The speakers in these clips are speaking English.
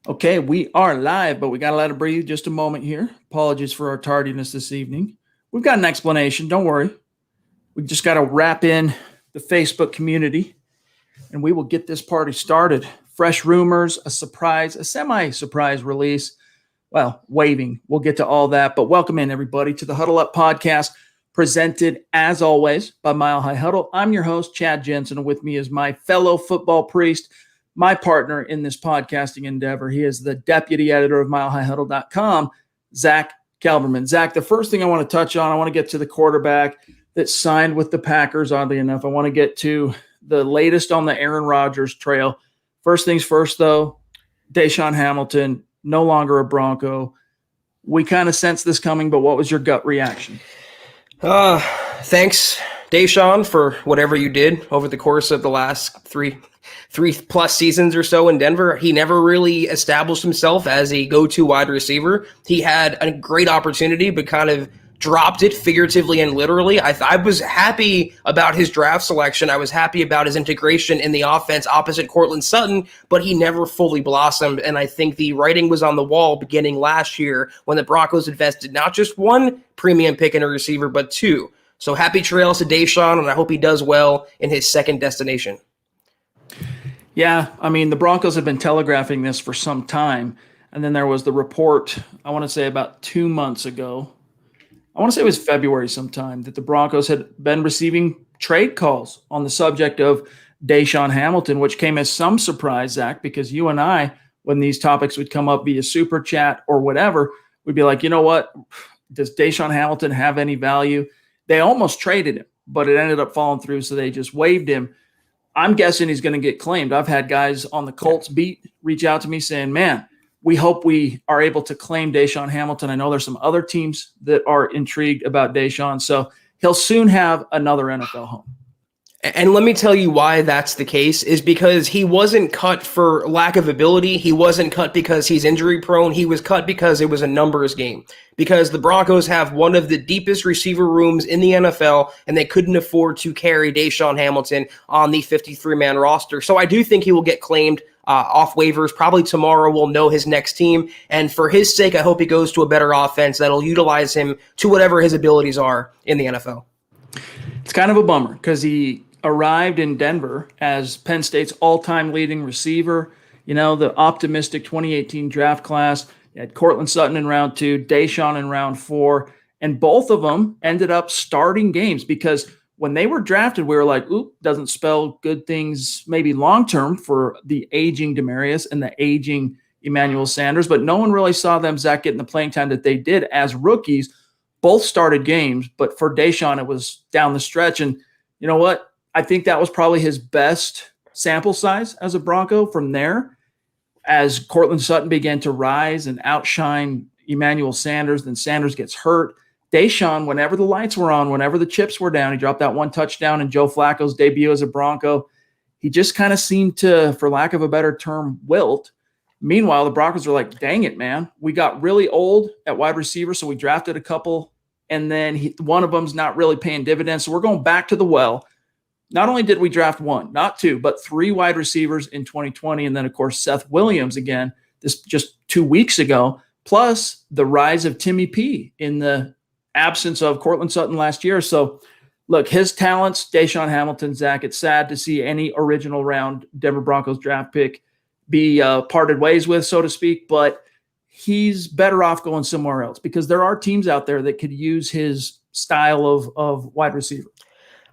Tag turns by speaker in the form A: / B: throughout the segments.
A: Okay, we are live, but we got to let it breathe just a moment here. Apologies for our tardiness this evening. We've got an explanation. Don't worry. We just got to wrap in the Facebook community, and we will get this party started. Fresh rumors, a surprise, a semi-surprise release. Well, waving. We'll get to all that, but welcome in, everybody, to the Huddle Up podcast, presented, as always, by Mile High Huddle. I'm your host, Chad Jensen, and with me is my fellow football priest, my partner in this podcasting endeavor. He is the deputy editor of milehighhuddle.com, Zack Kelberman. Zack, the first thing I want to touch on, I want to get to the quarterback that signed with the Packers, oddly enough. I want to get to the latest on the Aaron Rodgers trail. First things first, though, Deshaun Hamilton, no longer a Bronco. We kind of sensed this coming, but what was your gut reaction?
B: Thanks, Deshaun, for whatever you did over the course of the last three plus seasons or so in Denver. He never really established himself as a go-to wide receiver. He had a great opportunity, but kind of dropped it figuratively and literally. I was happy about his draft selection. I was happy about his integration in the offense opposite Courtland Sutton, but he never fully blossomed. And I think the writing was on the wall beginning last year when the Broncos invested not just one premium pick in a receiver, but two. So happy trails to Deshaun, and I hope he does well in his second destination.
A: Yeah, I mean, the Broncos have been telegraphing this for some time. And then there was the report, I want to say about 2 months ago. I want to say it was February sometime, that the Broncos had been receiving trade calls on the subject of Deshaun Hamilton, which came as some surprise, Zach, because you and I, when these topics would come up via Super Chat or whatever, we'd be like, you know what? Does Deshaun Hamilton have any value? They almost traded him, but it ended up falling through, so they just waived him. I'm guessing he's going to get claimed. I've had guys on the Colts beat reach out to me saying, man, we hope we are able to claim Deshaun Hamilton. I know there's some other teams that are intrigued about Deshaun, so he'll soon have another NFL home.
B: And let me tell you why that's the case, is because he wasn't cut for lack of ability. He wasn't cut because he's injury prone. He was cut because it was a numbers game. Because the Broncos have one of the deepest receiver rooms in the NFL, and they couldn't afford to carry Deshaun Hamilton on the 53-man roster. So I do think he will get claimed off waivers. Probably tomorrow we'll know his next team. And for his sake, I hope he goes to a better offense that'll utilize him to whatever his abilities are in the NFL.
A: It's kind of a bummer because he arrived in Denver as Penn State's all-time leading receiver. You know, the optimistic 2018 draft class. You had Courtland Sutton in round 2, Deshaun in round 4, and both of them ended up starting games because when they were drafted, we were like, oop, doesn't spell good things maybe long-term for the aging Demaryius and the aging Emmanuel Sanders, but no one really saw them, Zach, getting the playing time that they did as rookies. Both started games, but for Deshaun, it was down the stretch. And you know what? I think that was probably his best sample size as a Bronco. From there, as Courtland Sutton began to rise and outshine Emmanuel Sanders, then Sanders gets hurt. Deshaun, whenever the lights were on, whenever the chips were down, he dropped that one touchdown in Joe Flacco's debut as a Bronco. He just kind of seemed to, for lack of a better term, wilt. Meanwhile, the Broncos were like, dang it, man. We got really old at wide receiver, so we drafted a couple, and then one of them's not really paying dividends, so we're going back to the well. Not only did we draft one, not two, but 3 wide receivers in 2020. And then, of course, Seth Williams again, this just 2 weeks ago, plus the rise of Timmy P in the absence of Courtland Sutton last year. So, look, his talents, Deshaun Hamilton, Zach, it's sad to see any original round Denver Broncos draft pick be parted ways with, so to speak. But he's better off going somewhere else because there are teams out there that could use his style of wide receiver.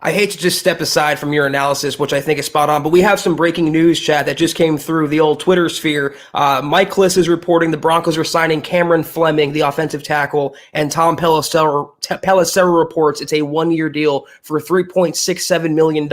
B: I hate to just step aside from your analysis, which I think is spot on, but we have some breaking news, Chad, that just came through the old Twitter sphere. Mike Kliss is reporting the Broncos are signing Cameron Fleming, the offensive tackle, and Tom Pelissero reports it's a 1-year deal for $3.67 million.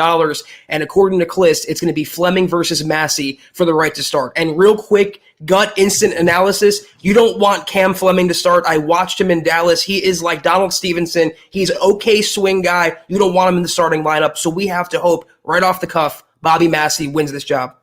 B: And according to Kliss, it's going to be Fleming versus Massey for the right to start. And real quick, gut instant analysis, you don't want Cam Fleming to start. I watched him in Dallas. He is like Donald Stevenson. He's an okay swing guy. You don't want him in the starting lineup. So we have to hope right off the cuff Bobby Massey wins this job.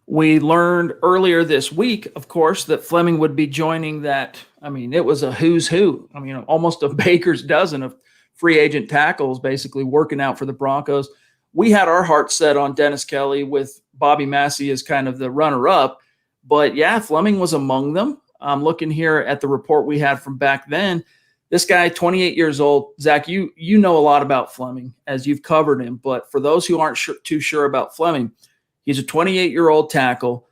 A: We learned earlier this week, of course, that Fleming would be joining that. I mean, it was a who's who. I mean, almost a baker's dozen of free agent tackles basically working out for the Broncos. We had our hearts set on Dennis Kelly with Bobby Massey as kind of the runner-up. But yeah, Fleming was among them. I'm looking here at the report we had from back then. This guy, 28 years old. Zach, you know a lot about Fleming as you've covered him. But for those who aren't too sure about Fleming, he's a 28-year-old tackle,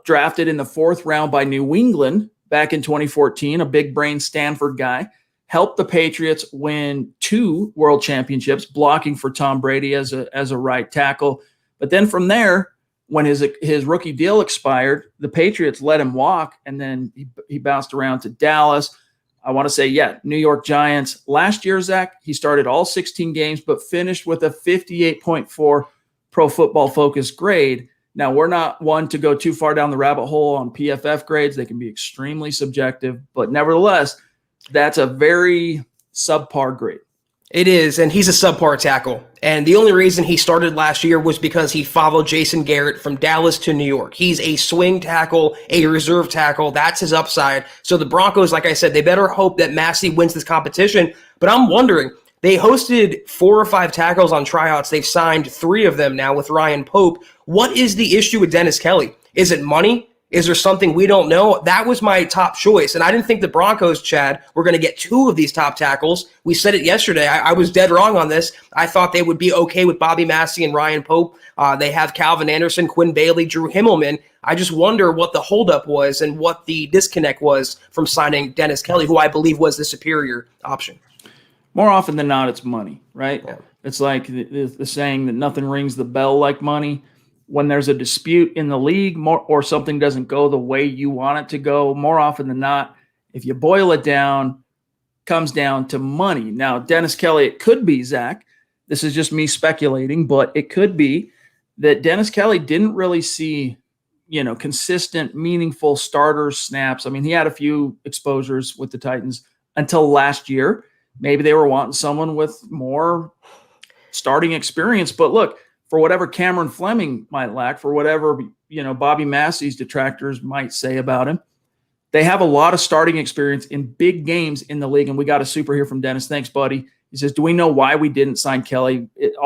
A: drafted in the 4th round by New England back in 2014, a big brain Stanford guy. Helped the Patriots win 2 world championships, blocking for Tom Brady as a right tackle. But then from there, when his rookie deal expired, the Patriots let him walk, and then he bounced around to Dallas. I want to say, New York Giants. Last year, Zach, he started all 16 games, but finished with a 58.4 Pro Football Focus grade. Now, we're not one to go too far down the rabbit hole on PFF grades. They can be extremely subjective, but nevertheless, that's a very subpar grade.
B: It is, and he's a subpar tackle. And the only reason he started last year was because he followed Jason Garrett from Dallas to New York. He's a swing tackle, a reserve tackle. That's his upside. So the Broncos, like I said, they better hope that Massey wins this competition. But I'm wondering, they hosted 4 or 5 tackles on tryouts. They've signed 3 of them now with Ryan Pope. What is the issue with Dennis Kelly? Is it money? Is there something we don't know? That was my top choice. And I didn't think the Broncos, Chad, were going to get 2 of these top tackles. We said it yesterday. I was dead wrong on this. I thought they would be okay with Bobby Massey and Ryan Pope. They have Calvin Anderson, Quinn Bailey, Drew Himmelman. I just wonder what the holdup was and what the disconnect was from signing Dennis Kelly, who I believe was the superior option.
A: More often than not, it's money, right?
B: Yeah.
A: It's like the saying that nothing rings the bell like money. When there's a dispute in the league or something doesn't go the way you want it to go, more often than not, if you boil it down, comes down to money. Now, Dennis Kelly, it could be, Zach, this is just me speculating, but it could be that Dennis Kelly didn't really see, consistent, meaningful starter snaps. I mean, he had a few exposures with the Titans until last year. Maybe they were wanting someone with more starting experience. But look, for whatever Cameron Fleming might lack, for whatever, Bobby Massey's detractors might say about him, they have a lot of starting experience in big games in the league. And we got a super here from Dennis. Thanks, buddy. He says, do we know why we didn't sign Kelly? It's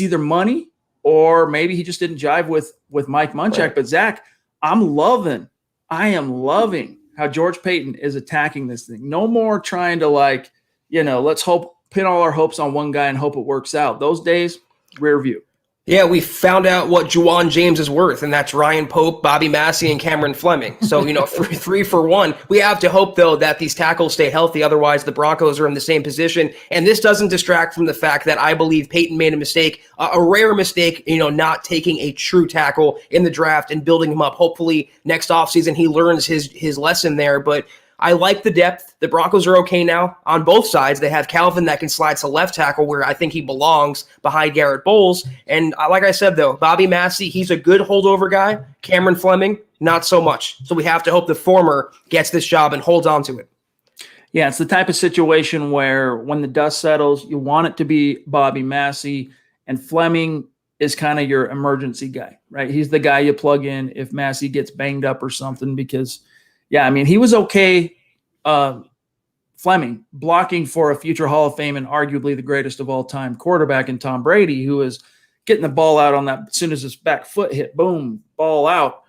A: either money or maybe he just didn't jive with Mike Munchak. Right. But Zach, I am loving how George Payton is attacking this thing. No more trying to let's pin all our hopes on one guy and hope it works out. Those days, rear view.
B: Yeah, we found out what Juwan James is worth, and that's Ryan Pope, Bobby Massey, and Cameron Fleming. So, three for one. We have to hope, though, that these tackles stay healthy. Otherwise, the Broncos are in the same position. And this doesn't distract from the fact that I believe Peyton made a mistake, a rare mistake, not taking a true tackle in the draft and building him up. Hopefully, next offseason, he learns his lesson there. But I like the depth. The Broncos are okay now on both sides. They have Calvin that can slide to left tackle where I think he belongs behind Garrett Bowles. And like I said, though, Bobby Massey, he's a good holdover guy. Cameron Fleming, not so much. So we have to hope the former gets this job and holds on to it.
A: Yeah, it's the type of situation where when the dust settles, you want it to be Bobby Massey, and Fleming is kind of your emergency guy, right? He's the guy you plug in if Massey gets banged up or something because – yeah, I mean, he was okay, Fleming, blocking for a future Hall of Fame and arguably the greatest of all time quarterback in Tom Brady, who was getting the ball out on that as soon as his back foot hit, boom, ball out.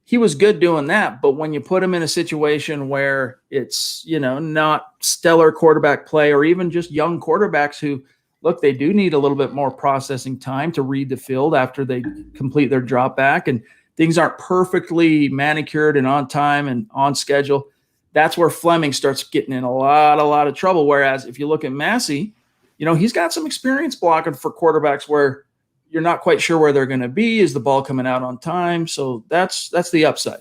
A: He was good doing that, but when you put him in a situation where it's, not stellar quarterback play or even just young quarterbacks who, look, they do need a little bit more processing time to read the field after they complete their drop back and things aren't perfectly manicured and on time and on schedule, that's where Fleming starts getting in a lot of trouble. Whereas if you look at Massey, he's got some experience blocking for quarterbacks where you're not quite sure where they're going to be. Is the ball coming out on time? So that's the upside.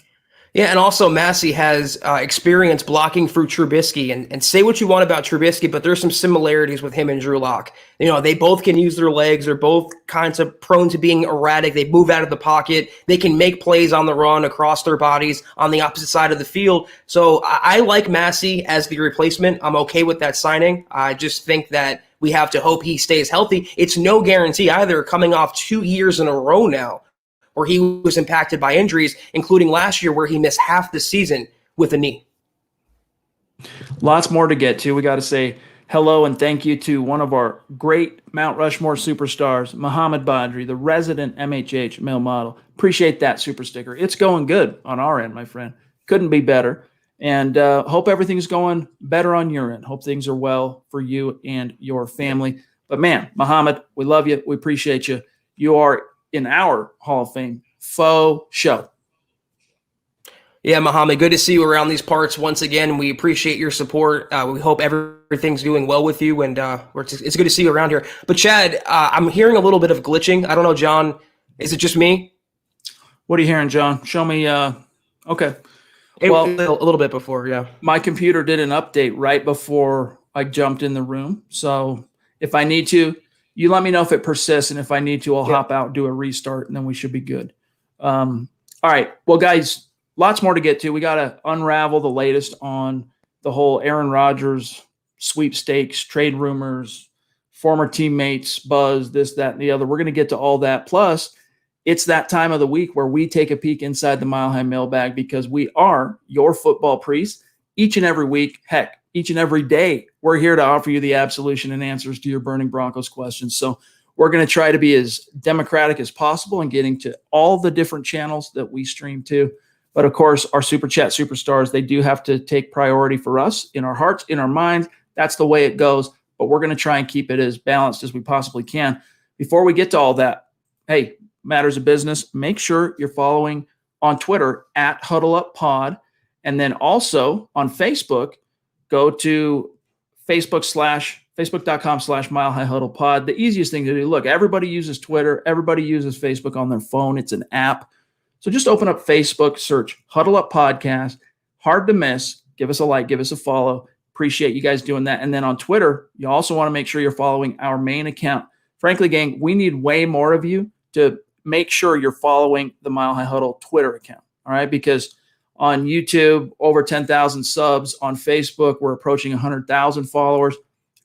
B: Yeah, and also Massey has experience blocking for Trubisky. And say what you want about Trubisky, but there's some similarities with him and Drew Lock. They both can use their legs. They're both kinds of prone to being erratic. They move out of the pocket. They can make plays on the run across their bodies on the opposite side of the field. So I like Massey as the replacement. I'm okay with that signing. I just think that we have to hope he stays healthy. It's no guarantee either, coming off 2 years in a row now where he was impacted by injuries, including last year where he missed half the season with a knee.
A: Lots more to get to. We got to say hello and thank you to one of our great Mount Rushmore superstars, Muhammad Badri, the resident MHH male model. Appreciate that super sticker. It's going good on our end, my friend. Couldn't be better. And hope everything's going better on your end. Hope things are well for you and your family. But man, Muhammad, we love you. We appreciate you. You are in our Hall of Fame faux show.
B: Yeah, Muhammad, good to see you around these parts once again. We appreciate your support. We hope everything's doing well with you, and it's good to see you around here. But Chad, I'm hearing a little bit of glitching. I don't know, John, is it just me?
A: What are you hearing, John? Show me. Okay.
B: Well, a little bit before, yeah.
A: My computer did an update right before I jumped in the room. So if I need to, you let me know if it persists, and if I need to, I'll hop out, do a restart, and then we should be good. All right. Well, guys, lots more to get to. We got to unravel the latest on the whole Aaron Rodgers sweepstakes, trade rumors, former teammates, buzz, this, that, and the other. We're going to get to all that. Plus, it's that time of the week where we take a peek inside the Mile High Mailbag, because we are your football priests each and every week. Heck, each and every day, we're here to offer you the absolution and answers to your burning Broncos questions. So we're going to try to be as democratic as possible in getting to all the different channels that we stream to. But of course, our Super Chat superstars, they do have to take priority for us in our hearts, in our minds. That's the way it goes. But we're going to try and keep it as balanced as we possibly can. Before we get to all that, hey, matters of business, make sure you're following on Twitter at Huddle Up Pod. And then also on Facebook, go to Facebook.com/Mile High Huddle Pod. The easiest thing to do, look, everybody uses Twitter. Everybody uses Facebook on their phone. It's an app. So just open up Facebook, search Huddle Up Podcast. Hard to miss. Give us a like, give us a follow. Appreciate you guys doing that. And then on Twitter, you also want to make sure you're following our main account. Frankly, gang, we need way more of you to make sure you're following the Mile High Huddle Twitter account. All right, because on YouTube, over 10,000 subs. On Facebook, we're approaching 100,000 followers.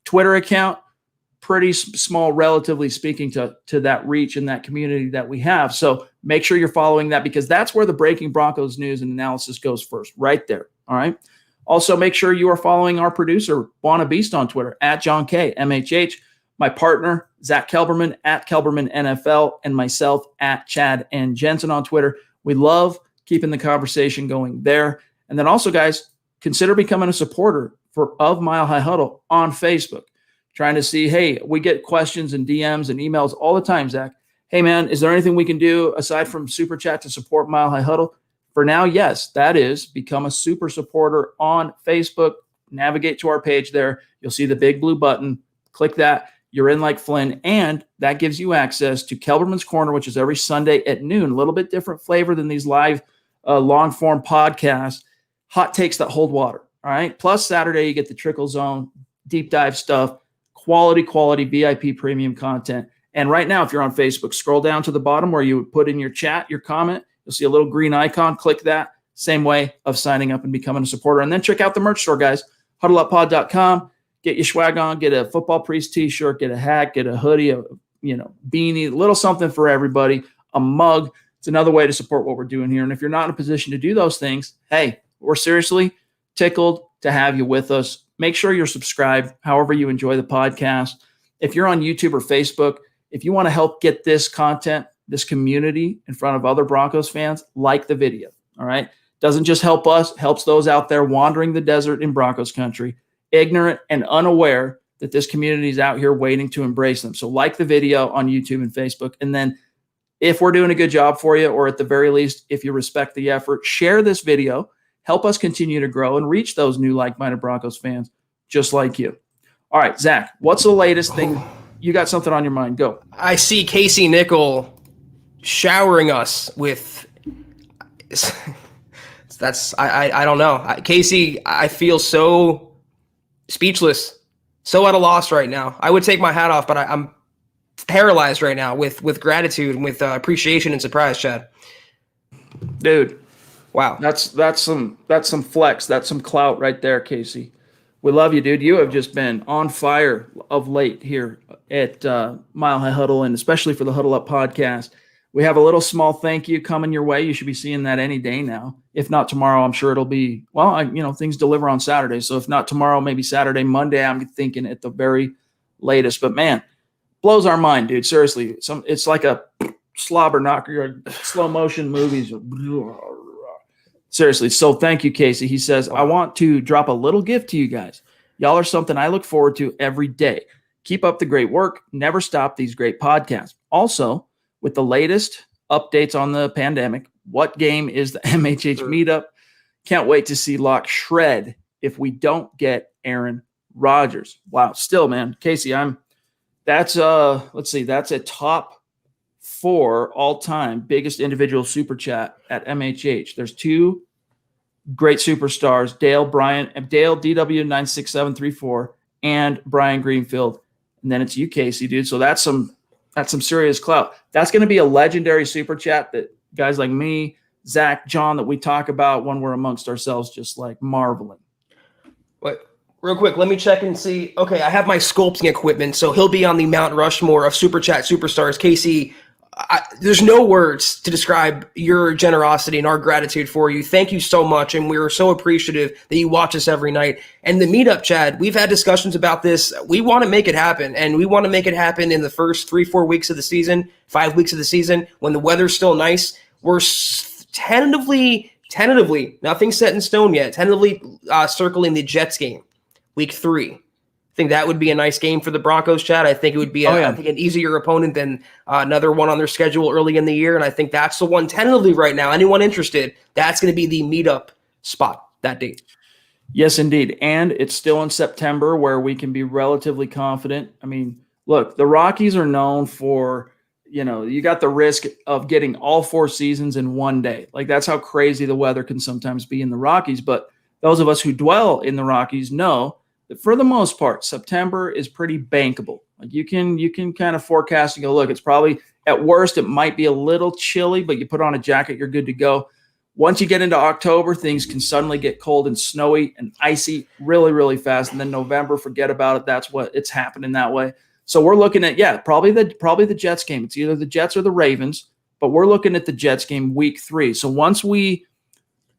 A: Twitter account, pretty small, relatively speaking, to that reach and that community that we have. So make sure you're following that, because that's where the breaking Broncos news and analysis goes first, right there. All right. Also, make sure you are following our producer, Buona Beast, on Twitter, at John K. MHH, my partner, Zack Kelberman, at Kelberman NFL, and myself, at Chad and Jensen on Twitter. We love keeping the conversation going there. And then also, guys, consider becoming a supporter of Mile High Huddle on Facebook. Trying to see, hey, we get questions and DMs and emails all the time, Zach. Hey, man, is there anything we can do aside from Super Chat to support Mile High Huddle? For now, yes, that is become a super supporter on Facebook. Navigate to our page there. You'll see the big blue button. Click that. You're in like Flynn, and that gives you access to Kelberman's Corner, which is every Sunday at noon. A little bit different flavor than these live long-form podcasts. Hot takes that hold water, all right? Plus, Saturday, you get the Trickle Zone, deep dive stuff, quality VIP premium content. And right now, if you're on Facebook, scroll down to the bottom where you would put in your chat, your comment. You'll see a little green icon. Click that. Same way of signing up and becoming a supporter. And then check out the merch store, guys. HuddleUpPod.com. Get your swag on. Get a Football Priest t-shirt. Get a hat. Get a hoodie. A beanie. A little something for everybody. A mug. It's another way to support what we're doing here. And if you're not in a position to do those things, hey, we're seriously tickled to have you with us. Make sure you're subscribed however you enjoy the podcast. If you're on YouTube or Facebook, if you want to help get this content, this community in front of other Broncos fans, like the video, all right? Doesn't just help us, helps those out there wandering the desert in Broncos country, ignorant and unaware that this community is out here waiting to embrace them. So like the video on YouTube and Facebook. And then if we're doing a good job for you, or at the very least, if you respect the effort, share this video. Help us continue to grow and reach those new like-minded Broncos fans just like you. All right, Zach, what's the latest thing? You got something on your mind. Go.
B: I see Casey Nickel showering us with I don't know. Casey, I feel so speechless, so at a loss right now. I would take my hat off, but I'm paralyzed right now with gratitude and with appreciation and surprise, Chad.
A: Dude.
B: Wow.
A: That's some flex. That's some clout right there, Casey. We love you, dude. You have just been on fire of late here at Mile High Huddle, and especially for the Huddle Up podcast. We have a little small thank you coming your way. You should be seeing that any day now. If not tomorrow, I'm sure it'll be, things deliver on Saturday. So if not tomorrow, maybe Saturday, Monday, I'm thinking at the very latest. But man, blows our mind, dude. Seriously. It's like a slobber knocker, slow motion movies. Seriously. So thank you, Casey. He says, I want to drop a little gift to you guys. Y'all are something I look forward to every day. Keep up the great work. Never stop these great podcasts. Also, with the latest updates on the pandemic, what game is the MHH meetup? Can't wait to see Locke shred if we don't get Aaron Rodgers. Wow. Still, man, Casey, that's a top 4 all-time biggest individual super chat at MHH. There's 2 great superstars, Dale DW96734 and Brian Greenfield. And then it's you, Casey, dude. So that's some serious clout. That's going to be a legendary super chat that guys like me, Zach, John, that we talk about when we're amongst ourselves, just like marveling.
B: Wait, real quick, let me check and see. Okay, I have my sculpting equipment, so he'll be on the Mount Rushmore of super chat superstars. Casey, there's no words to describe your generosity and our gratitude for you. Thank you so much, and we're so appreciative that you watch us every night. And the meetup, Chad, we've had discussions about this. We want to make it happen, and we want to make it happen in the first 3-4 weeks of the season, 5 weeks of the season, when the weather's still nice. We're tentatively, nothing set in stone yet, tentatively circling the Jets game, week 3. I think that would be a nice game for the Broncos, Chad. I think it would be I think an easier opponent than another one on their schedule early in the year, and I think that's the one tentatively right now. Anyone interested, that's going to be the meetup spot that date.
A: Yes, indeed. And it's still in September where we can be relatively confident. I mean, look, the Rockies are known for, you got the risk of getting all 4 seasons in one day. Like, that's how crazy the weather can sometimes be in the Rockies. But those of us who dwell in the Rockies know that for the most part, September is pretty bankable. Like, you can kind of forecast and go, look, it's probably at worst, it might be a little chilly, but you put on a jacket, you're good to go. Once you get into October, things can suddenly get cold and snowy and icy really, really fast. And then November, forget about it. That's what it's happening that way. So we're looking at, probably the Jets game. It's either the Jets or the Ravens, but we're looking at the Jets game week 3. So once we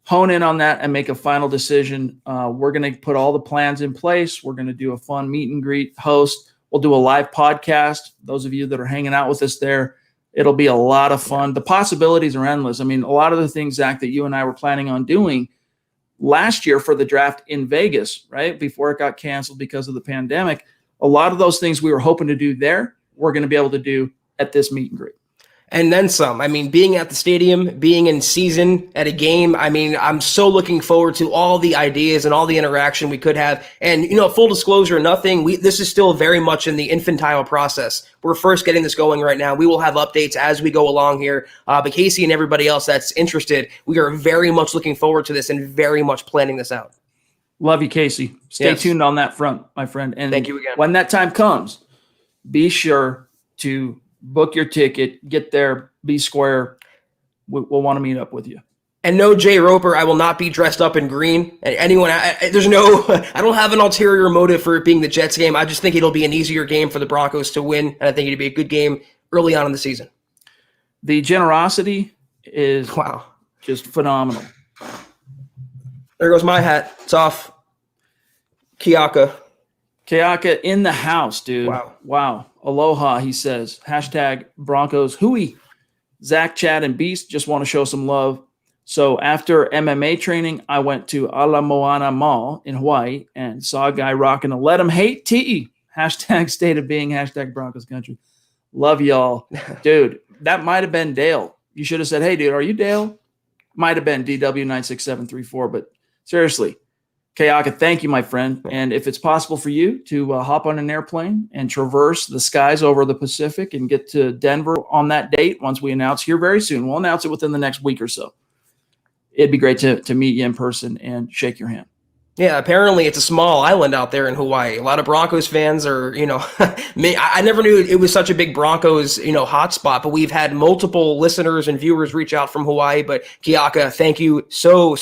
A: hone in on that and make a final decision, we're going to put all the plans in place. We're going to do a fun meet and greet host. We'll do a live podcast. Those of you that are hanging out with us there, it'll be a lot of fun. The possibilities are endless. I mean, a lot of the things, Zach, that you and I were planning on doing last year for the draft in Vegas, right, before it got canceled because of the pandemic, a lot of those things we were hoping to do there, we're going to be able to do at this meet and greet.
B: And then some. I mean, being at the stadium, being in season at a game, I mean, I'm so looking forward to all the ideas and all the interaction we could have. And, full disclosure, this is still very much in the infantile process. We're first getting this going right now. We will have updates as we go along here. But Casey and everybody else that's interested, we are very much looking forward to this and very much planning this out.
A: Love you, Casey. Stay tuned on that front, my friend. And
B: thank you again.
A: When that time comes, be sure to book your ticket, get there, be square. We'll want to meet up with you.
B: And no, Jay Roper, I will not be dressed up in green. I don't have an ulterior motive for it being the Jets game. I just think it'll be an easier game for the Broncos to win, and I think it'll be a good game early on in the season.
A: The generosity is just phenomenal.
B: There goes my hat. It's off. Kiaka in the house, dude. Wow. Aloha, he says. Hashtag Broncos Hui. Zach, Chad, and Beast just want to show some love. So after MMA training, I went to Ala Moana Mall in Hawaii and saw a guy rocking a Let 'em Hate tee. Hashtag State of Being. Hashtag Broncos Country. Love y'all. Dude, that might have been Dale. You should have said, hey, dude, are you Dale? Might have been DW96734, but seriously, Kayaka, thank you, my friend. And if it's possible for you to hop on an airplane and traverse the skies over the Pacific and get to Denver on that date, once we announce here very soon, we'll announce it within the next week or so. It'd be great to meet you in person and shake your hand. Yeah, apparently it's a small island out there in Hawaii. A lot of Broncos fans are, I never knew it was such a big Broncos, hotspot, but we've had multiple listeners and viewers reach out from Hawaii. But Kiaka, thank you so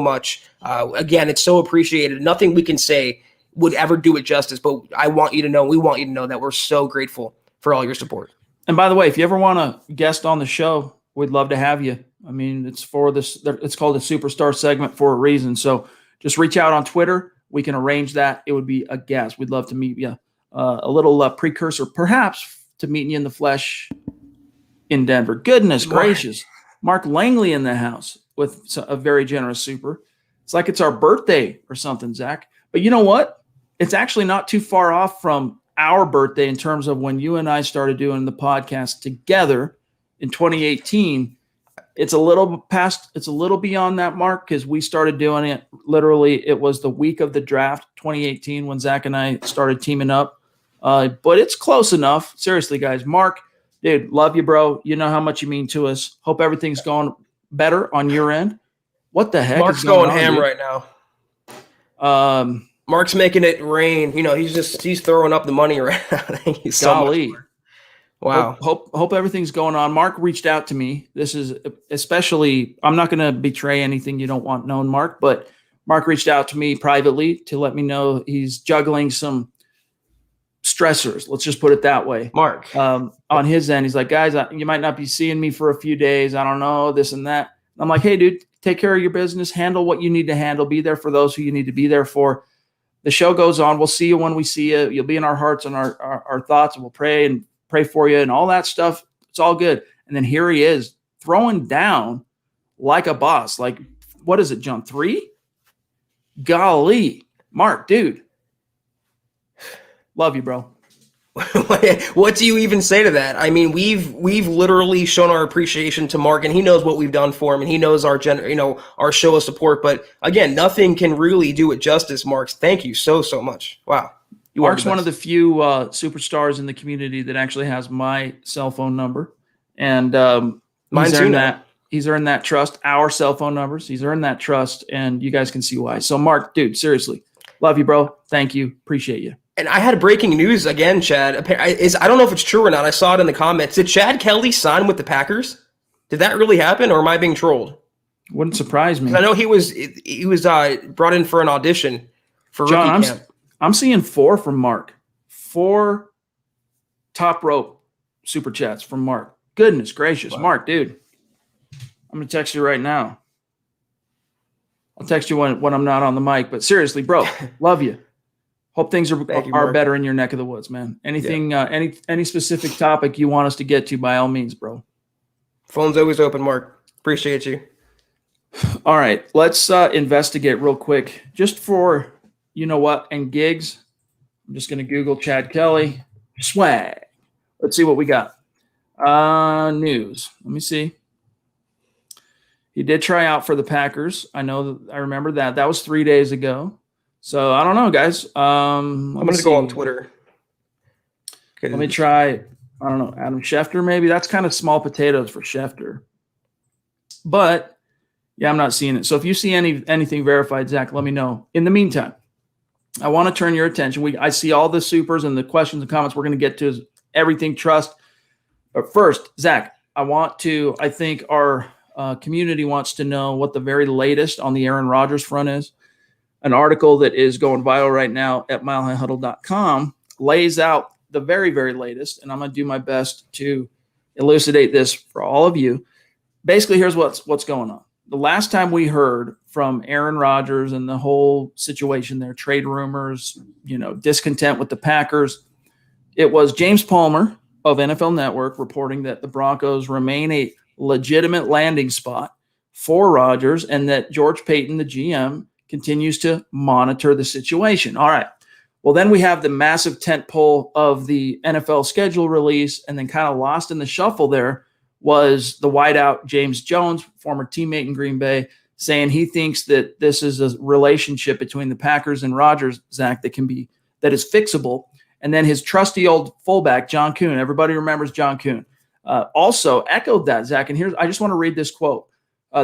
B: much. Again, it's so appreciated. Nothing we can say would ever do it justice, but we want you to know that we're so grateful for all your support.
A: And by the way, if you ever want to guest on the show, we'd love to have you. I mean, it's for this. It's called a superstar segment for a reason. So just reach out on Twitter. We can arrange that. It would be a guest. We'd love to meet you. A little precursor, perhaps, to meeting you in the flesh in Denver. Goodness gracious. Mark Langley in the house with a very generous super. It's like it's our birthday or something, Zach. But you know what? It's actually not too far off from our birthday in terms of when you and I started doing the podcast together in 2018. It's a little beyond that mark because we started doing it. Literally, it was the week of the draft, 2018, when Zach and I started teaming up. But it's close enough. Seriously, guys. Mark, dude, love you, bro. You know how much you mean to us. Hope everything's going better on your end. What the heck?
B: Mark's going ham right now. Mark's making it rain. You know, he's throwing up the money right now. Thank you so much. Wow.
A: Hope everything's going on. Mark reached out to me. This is especially, I'm not going to betray anything you don't want known, Mark, but Mark reached out to me privately to let me know he's juggling some stressors. Let's just put it that way.
B: Mark.
A: On his end, he's like, guys, you might not be seeing me for a few days. I don't know, this and that. I'm like, hey, dude, take care of your business. Handle what you need to handle. Be there for those who you need to be there for. The show goes on. We'll see you when we see you. You'll be in our hearts and our thoughts, and we'll pray for you and all that stuff. It's all good. And then here he is throwing down like a boss. Like, what is it, John? 3? Golly. Mark, dude. Love you, bro.
B: What do you even say to that? I mean, we've literally shown our appreciation to Mark, and he knows what we've done for him, and he knows our show of support. But again, nothing can really do it justice, Mark. Thank you so much. Wow.
A: Mark's one of the few superstars in the community that actually has my cell phone number, and he's earned that trust. Our cell phone numbers, he's earned that trust, and you guys can see why. So, Mark, dude, seriously, love you, bro. Thank you, appreciate you.
B: And I had breaking news again, Chad. I don't know if it's true or not. I saw it in the comments. Did Chad Kelly sign with the Packers? Did that really happen, or am I being trolled?
A: Wouldn't surprise me.
B: I know he was brought in for an audition for rookie camp.
A: I'm seeing 4 from Mark. 4 top rope super chats from Mark. Goodness gracious. Wow. Mark, dude. I'm going to text you right now. I'll text you when I'm not on the mic. But seriously, bro, love you. Hope things are better in your neck of the woods, man. Anything, any specific topic you want us to get to, by all means, bro.
B: Phone's always open, Mark. Appreciate you.
A: All right. Let's investigate real quick. Just for... you know what? And gigs, I'm just going to Google Chad Kelly swag. Let's see what we got. News. Let me see. He did try out for the Packers. I remember that. That was 3 days ago. So I don't know, guys.
B: I'm going to go on Twitter.
A: Let me try. I don't know. Adam Schefter, maybe. That's kind of small potatoes for Schefter. But yeah, I'm not seeing it. So if you see anything verified, Zach, let me know. In the meantime, I want to turn your attention. I see all the supers and the questions and comments we're going to get to is everything trust. But first, Zach, I think our community wants to know what the very latest on the Aaron Rodgers front is. An article that is going viral right now at milehighhuddle.com lays out the very, very latest, and I'm going to do my best to elucidate this for all of you. Basically, here's what's going on. The last time we heard from Aaron Rodgers and the whole situation there, trade rumors, discontent with the Packers, it was James Palmer of NFL Network reporting that the Broncos remain a legitimate landing spot for Rodgers and that George Payton, the GM, continues to monitor the situation. All right. Well, then we have the massive tentpole of the NFL schedule release, and then kind of lost in the shuffle there was the wideout James Jones, former teammate in Green Bay, saying he thinks that this is a relationship between the Packers and Rodgers, Zach, that is fixable. And then his trusty old fullback, John Kuhn, everybody remembers John Kuhn, also echoed that, Zach. And I just want to read this quote.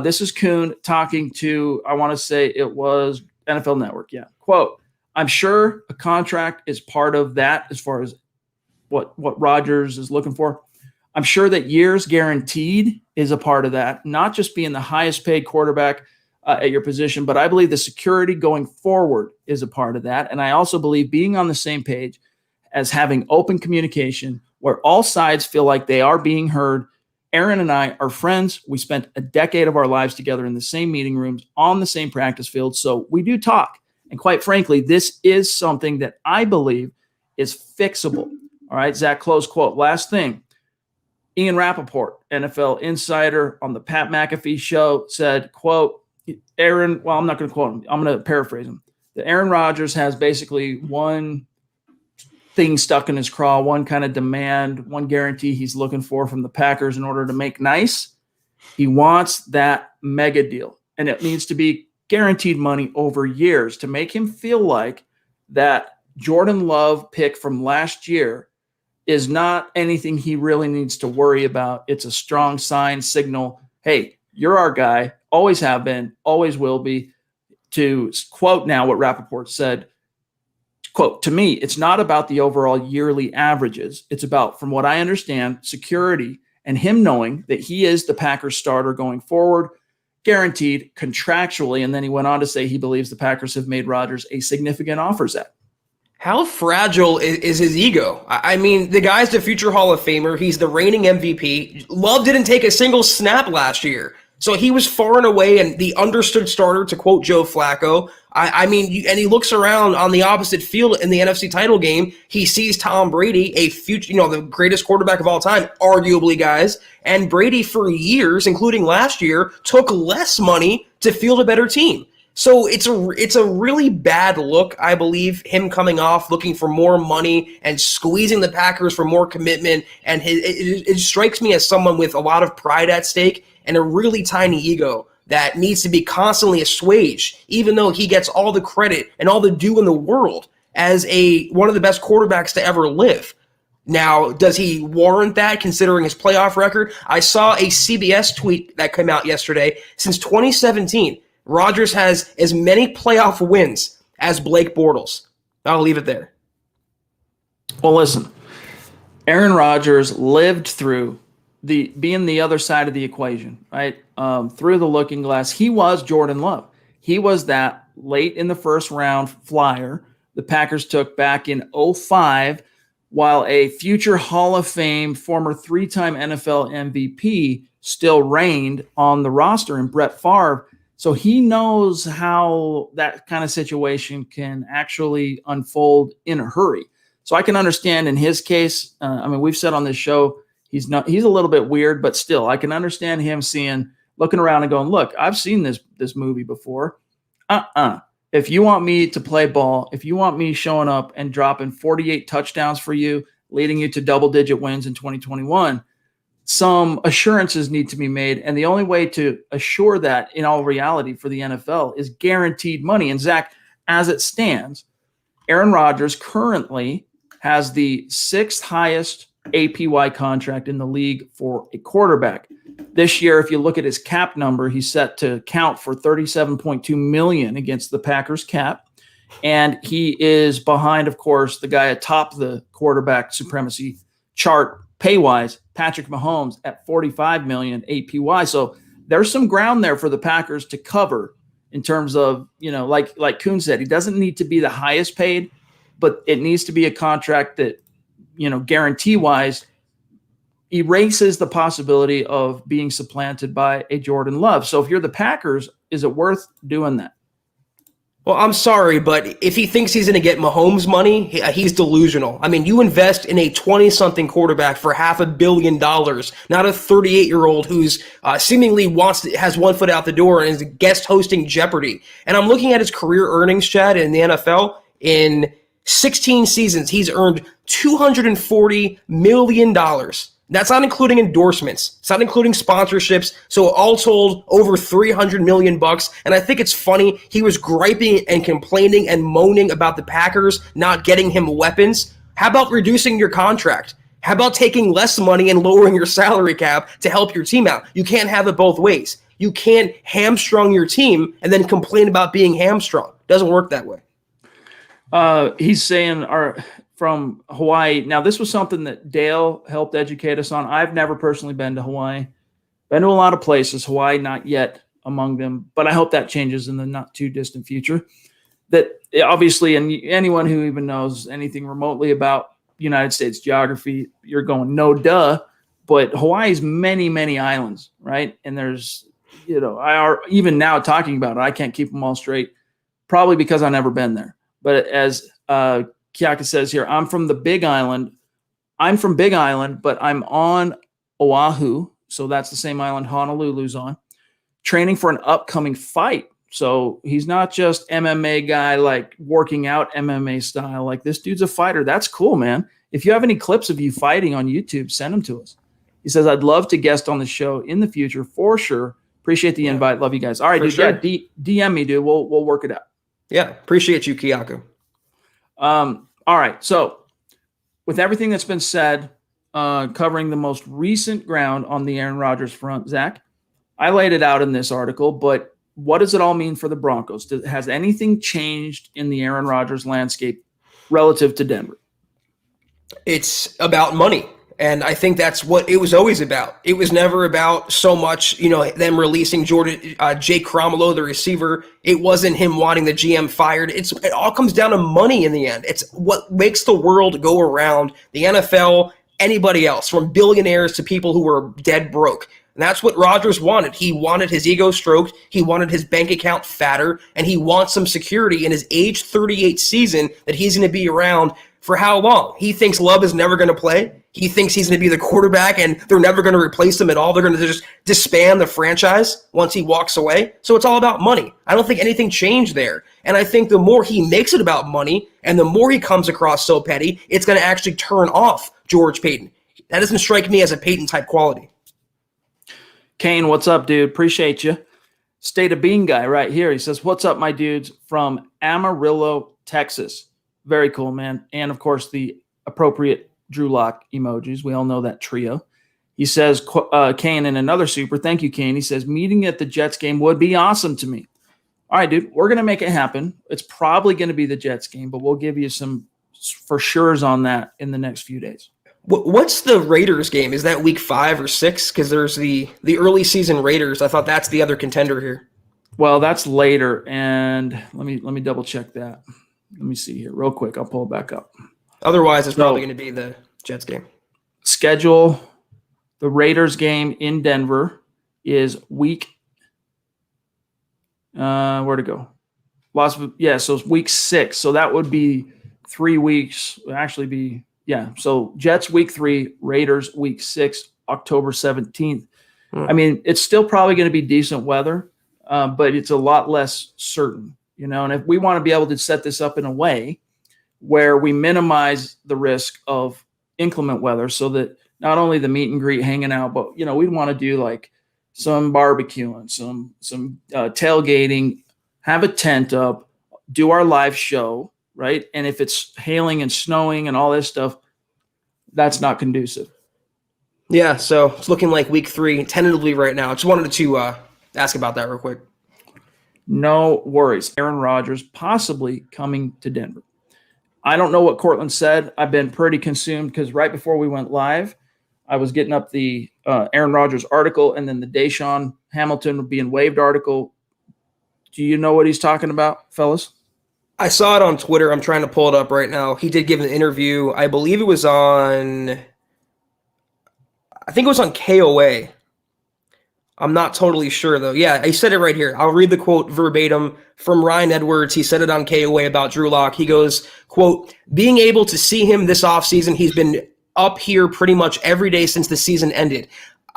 A: This is Kuhn talking to, I want to say it was NFL Network. Yeah. Quote, I'm sure a contract is part of that as far as what Rodgers is looking for. I'm sure that years guaranteed is a part of that, not just being the highest paid quarterback at your position, but I believe the security going forward is a part of that. And I also believe being on the same page as having open communication where all sides feel like they are being heard. Aaron and I are friends. We spent a decade of our lives together in the same meeting rooms, on the same practice field. So we do talk. And quite frankly, this is something that I believe is fixable. All right, Zach, close quote. Last thing. Ian Rappaport, NFL insider on the Pat McAfee show, said, quote, Aaron, well, I'm not going to quote him. I'm going to paraphrase him. That Aaron Rodgers has basically one thing stuck in his craw, one kind of demand, one guarantee he's looking for from the Packers in order to make nice. He wants that mega deal, and it needs to be guaranteed money over years to make him feel like that Jordan Love pick from last year is not anything he really needs to worry about. It's a strong sign, signal. Hey, you're our guy, always have been, always will be. To quote now what Rappaport said, quote, to me, it's not about the overall yearly averages. It's about, from what I understand, security and him knowing that he is the Packers starter going forward, guaranteed contractually. And then he went on to say he believes the Packers have made Rodgers a significant offer, Zach.
B: How fragile is his ego? I mean, the guy's the future Hall of Famer. He's the reigning MVP. Love didn't take a single snap last year. So he was far and away and the understood starter, to quote Joe Flacco. I mean, and he looks around on the opposite field in the NFC title game. He sees Tom Brady, a future, the greatest quarterback of all time, arguably, guys. And Brady, for years, including last year, took less money to field a better team. So it's a really bad look, I believe, him coming off, looking for more money and squeezing the Packers for more commitment. And it strikes me as someone with a lot of pride at stake and a really tiny ego that needs to be constantly assuaged, even though he gets all the credit and all the due in the world as one of the best quarterbacks to ever live. Now, does he warrant that considering his playoff record? I saw a CBS tweet that came out yesterday. Since 2017, Rodgers has as many playoff wins as Blake Bortles. I'll leave it there.
A: Well, listen, Aaron Rodgers lived through being the other side of the equation, right? Through the looking glass. He was Jordan Love. He was that late in the first round flyer the Packers took back in 2005, while a future Hall of Fame, former three-time NFL MVP still reigned on the roster in Brett Favre. So he knows how that kind of situation can actually unfold in a hurry. So I can understand in his case, we've said on this show, he's a little bit weird, but still, I can understand him looking around and going, look, I've seen this movie before. If you want me to play ball, if you want me showing up and dropping 48 touchdowns for you, leading you to double-digit wins in 2021, some assurances need to be made. And the only way to assure that in all reality for the NFL is guaranteed money. And Zach, as it stands, Aaron Rodgers currently has the sixth highest APY contract in the league for a quarterback. This year, if you look at his cap number, he's set to count for $37.2 million against the Packers cap. And he is behind, of course, the guy atop the quarterback supremacy chart pay-wise, Patrick Mahomes at $45 million APY. So there's some ground there for the Packers to cover in terms of, like Kuhn said, he doesn't need to be the highest paid, but it needs to be a contract that, guarantee-wise erases the possibility of being supplanted by a Jordan Love. So if you're the Packers, is it worth doing that?
B: Well, I'm sorry, but if he thinks he's going to get Mahomes money, he's delusional. I mean, you invest in a 20-something quarterback for $500 million, not a 38-year-old who's seemingly has one foot out the door and is guest hosting Jeopardy. And I'm looking at his career earnings, Chad, in the NFL. In 16 seasons, he's earned $240 million. That's not including endorsements. It's not including sponsorships. So all told, over $300 million. And I think it's funny. He was griping and complaining and moaning about the Packers not getting him weapons. How about reducing your contract? How about taking less money and lowering your salary cap to help your team out? You can't have it both ways. You can't hamstrung your team and then complain about being hamstrung. Doesn't work that way.
A: He's saying from Hawaii. Now, this was something that Dale helped educate us on. I've never personally been to Hawaii. Been to a lot of places. Hawaii, not yet among them, but I hope that changes in the not too distant future. That obviously, and anyone who even knows anything remotely about United States geography, you're going, no duh. But Hawaii's many, many islands, right? And there's, I are even now talking about it, I can't keep them all straight, probably because I've never been there. But as Kiaka says here, I'm from the Big Island. I'm from Big Island, but I'm on Oahu. So that's the same island Honolulu's on, training for an upcoming fight. So he's not just MMA guy, like working out MMA style. Like, this dude's a fighter. That's cool, man. If you have any clips of you fighting on YouTube, send them to us. He says, I'd love to guest on the show in the future for sure. Appreciate the invite. Love you guys. All right, dude. Sure. Yeah, DM me, dude. We'll work it out.
B: Yeah, appreciate you, Kiaka.
A: All right. So with everything that's been said, covering the most recent ground on the Aaron Rodgers front, Zach, I laid it out in this article, but what does it all mean for the Broncos? Has anything changed in the Aaron Rodgers landscape relative to Denver?
B: It's about money. And I think that's what it was always about. It was never about so much, them releasing Jake Cromwell, the receiver. It wasn't him wanting the GM fired. It all comes down to money in the end. It's what makes the world go around, the NFL, anybody else, from billionaires to people who were dead broke. And that's what Rodgers wanted. He wanted his ego stroked. He wanted his bank account fatter. And he wants some security in his age 38 season that he's going to be around for how long? He thinks Love is never going to play. He thinks he's going to be the quarterback and they're never going to replace him at all. They're going to just disband the franchise once he walks away. So it's all about money. I don't think anything changed there. And I think the more he makes it about money and the more he comes across so petty, it's going to actually turn off George Payton. That doesn't strike me as a Payton-type quality.
A: Kane, what's up, dude? Appreciate you. State of Being guy right here. He says, what's up, my dudes, from Amarillo, Texas. Very cool, man. And, of course, the appropriate Drew Lock emojis. We all know that trio. He says, Kane in another super. Thank you, Kane. He says, meeting at the Jets game would be awesome to me. All right, dude, we're going to make it happen. It's probably going to be the Jets game, but we'll give you some for sure's on that in the next few days.
B: What's the Raiders game? Is that week 5 or 6? Because there's the early season Raiders. I thought that's the other contender here.
A: Well, that's later, and let me double check that. Let me see here real quick. I'll pull it back up.
B: Otherwise, it's probably going to be the Jets game.
A: Schedule. The Raiders game in Denver is week. Where to go? So it's week 6. So that would be 3 weeks. Actually, be. Yeah, so Jets week 3, Raiders week 6, October 17th. I mean, it's still probably going to be decent weather, but it's a lot less certain, And if we want to be able to set this up in a way where we minimize the risk of inclement weather so that not only the meet and greet hanging out, but, we'd want to do like some barbecuing, some tailgating, have a tent up, do our live show. Right. And if it's hailing and snowing and all this stuff, that's not conducive.
B: Yeah. So it's looking like week 3 tentatively right now. I just wanted to ask about that real quick.
A: No worries. Aaron Rodgers possibly coming to Denver. I don't know what Cortland said. I've been pretty consumed because right before we went live, I was getting up the Aaron Rodgers article and then the Deshaun Hamilton being waived article. Do you know what he's talking about, fellas?
B: I saw it on Twitter. I'm trying to pull it up right now. He did give an interview. I believe it was on KOA. I'm not totally sure, though. Yeah, he said it right here. I'll read the quote verbatim from Ryan Edwards. He said it on KOA about Drew Lock. He goes, quote, being able to see him this offseason, he's been up here pretty much every day since the season ended.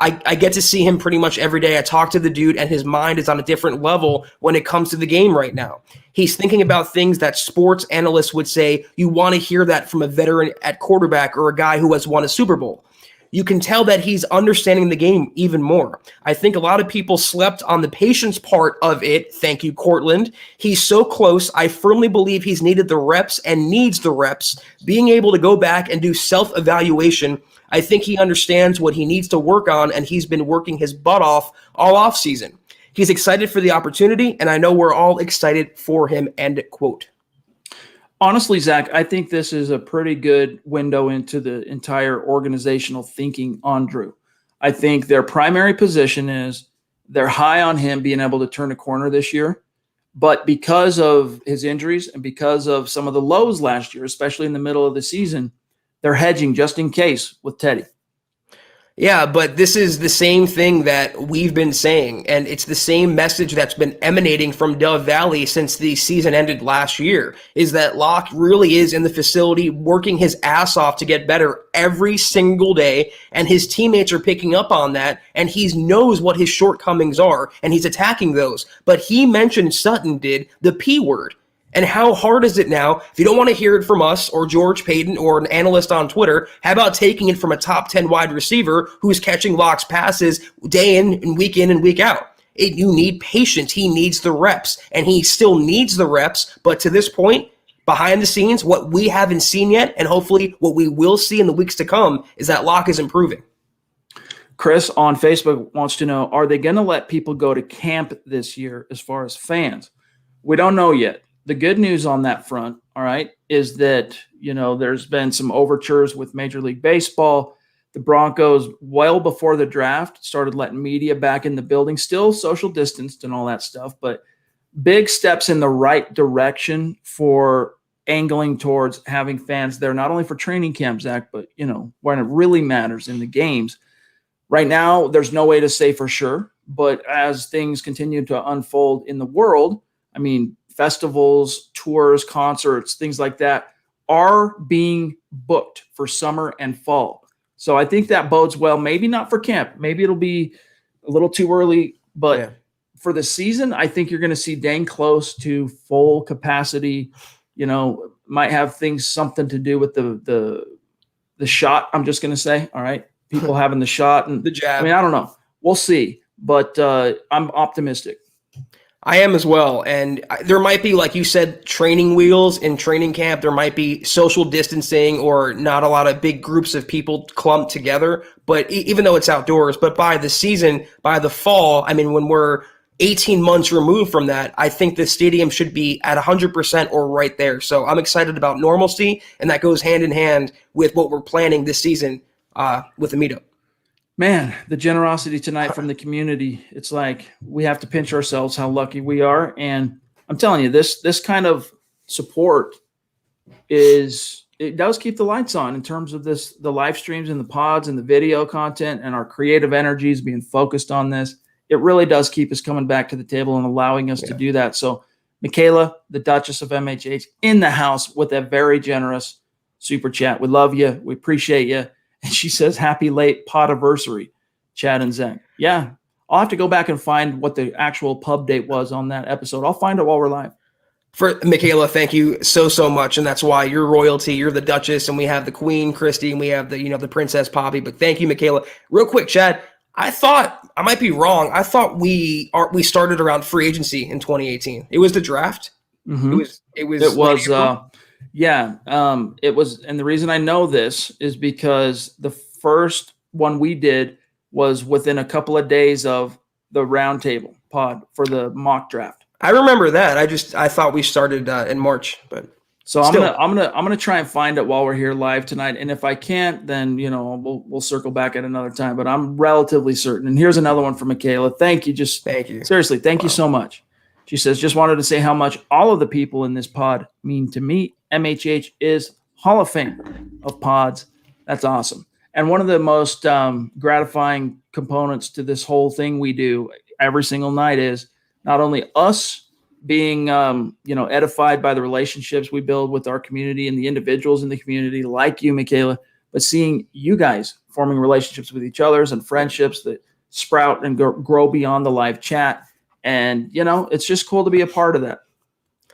B: I get to see him pretty much every day. I talk to the dude, and his mind is on a different level when it comes to the game right now. He's thinking about things that sports analysts would say you want to hear that from a veteran at quarterback or a guy who has won a Super Bowl. You can tell that he's understanding the game even more. I think a lot of people slept on the patience part of it. Thank you, Cortland. He's so close. I firmly believe he's needed the reps and needs the reps. Being able to go back and do self-evaluation, I think he understands what he needs to work on, and he's been working his butt off all offseason. He's excited for the opportunity, and I know we're all excited for him, end quote.
A: Honestly, Zach, I think this is a pretty good window into the entire organizational thinking on Drew. I think their primary position is they're high on him being able to turn a corner this year. But because of his injuries and because of some of the lows last year, especially in the middle of the season, they're hedging just in case with Teddy.
B: Yeah, but this is the same thing that we've been saying, and it's the same message that's been emanating from Dove Valley since the season ended last year, is that Locke really is in the facility working his ass off to get better every single day, and his teammates are picking up on that, and he knows what his shortcomings are, and he's attacking those. But he mentioned, Sutton did, the P word. And how hard is it now? If you don't want to hear it from us or George Payton or an analyst on Twitter, how about taking it from a top 10 wide receiver who's catching Locke's passes day in and week out? You need patience. He needs the reps, and he still needs the reps. But to this point, behind the scenes, what we haven't seen yet, and hopefully what we will see in the weeks to come, is that Locke is improving.
A: Chris on Facebook wants to know, are they going to let people go to camp this year as far as fans? We don't know yet. The good news on that front, all right, is that, there's been some overtures with Major League Baseball. The Broncos, well before the draft, started letting media back in the building, still social distanced and all that stuff, but big steps in the right direction for angling towards having fans there, not only for training camp, Zach, but, when it really matters in the games. Right now, there's no way to say for sure, but as things continue to unfold in the world, festivals, tours, concerts, things like that are being booked for summer and fall. So I think that bodes well. Maybe not for camp. Maybe it'll be a little too early. But for the season, I think you're going to see dang close to full capacity. Might have something to do with the shot, I'm just going to say. All right. People having the shot and
B: the jab.
A: I don't know. We'll see. But I'm optimistic.
B: I am as well. And there might be, like you said, training wheels in training camp. There might be social distancing or not a lot of big groups of people clumped together. But even though it's outdoors, but by the season, by the fall, when we're 18 months removed from that, I think the stadium should be at 100% or right there. So I'm excited about normalcy, and that goes hand in hand with what we're planning this season with the meetup.
A: Man, the generosity tonight from the community, it's like we have to pinch ourselves how lucky we are. And I'm telling you, this kind of support it does keep the lights on in terms of the live streams and the pods and the video content and our creative energies being focused on this. It really does keep us coming back to the table and allowing us to do that. So Michaela, the Duchess of MHH, in the house with a very generous super chat. We love you. We appreciate you. And she says, happy late podiversary, Chad and Zach. Yeah, I'll have to go back and find what the actual pub date was on that episode. I'll find it while we're live.
B: For Michaela, thank you so much. And that's why you're royalty. You're the Duchess, and we have the Queen, Christy, and we have the Princess Poppy. But thank you, Michaela. Real quick, Chad, I thought, I might be wrong, I thought we started around free agency in 2018. It was the draft?
A: Mm-hmm. It was, and the reason I know this is because the first one we did was within a couple of days of the roundtable pod for the mock draft.
B: I remember that. I thought we started in March, but
A: so still. I'm gonna try and find it while we're here live tonight. And if I can't, then we'll circle back at another time. But I'm relatively certain. And here's another one from Michaela. Thank you. Thank you. Seriously, thank you so much. She says, just wanted to say how much all of the people in this pod mean to me. MHH is Hall of Fame of pods. That's awesome. And one of the most gratifying components to this whole thing we do every single night is not only us being, edified by the relationships we build with our community and the individuals in the community like you, Michaela, but seeing you guys forming relationships with each other's and friendships that sprout and grow beyond the live chat. And, it's just cool to be a part of that.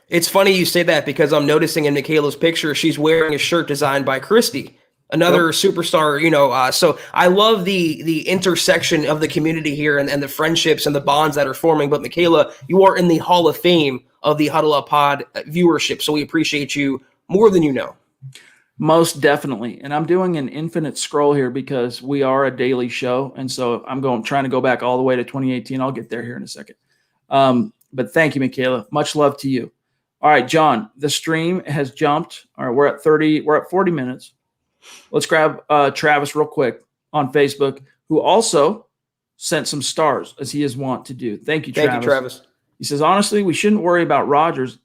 B: It's funny you say that because I'm noticing in Michaela's picture, she's wearing a shirt designed by Christy, another superstar, so I love the intersection of the community here and the friendships and the bonds that are forming. But Michaela, you are in the Hall of Fame of the Huddle Up Pod viewership. So we appreciate you more than you know.
A: Most definitely. And I'm doing an infinite scroll here because we are a daily show. And so I'm trying to go back all the way to 2018. I'll get there here in a second. But thank you, Michaela. Much love to you. All right, John, the stream has jumped. All right, we're at 40 minutes. Let's grab Travis real quick on Facebook, who also sent some stars as he is wont to do. Thank you, Travis.
B: Thank you, Travis.
A: He says, honestly, we shouldn't worry about Rodgers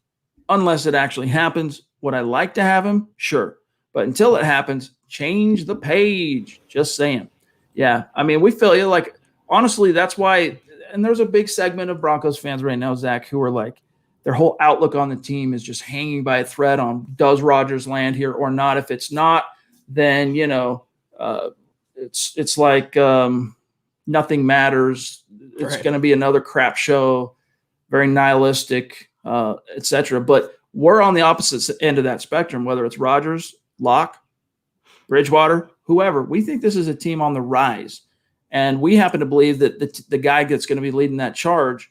A: unless it actually happens. Would I like to have him? Sure. But until it happens, Change the page. Just saying. Yeah, I mean, we feel you. Like, honestly, that's why. And there's a big segment of Broncos fans right now, Zach, who are like, their whole outlook on the team is just hanging by a thread on does Rodgers land here or not. If it's not, then it's like nothing matters. It's going to be another crap show, very nihilistic, etc. But we're on the opposite end of that spectrum. Whether it's Rodgers, Locke, Bridgewater, whoever, we think this is a team on the rise. And we happen to believe that the guy that's going to be leading that charge,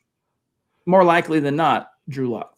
A: more likely than not, Drew Lock.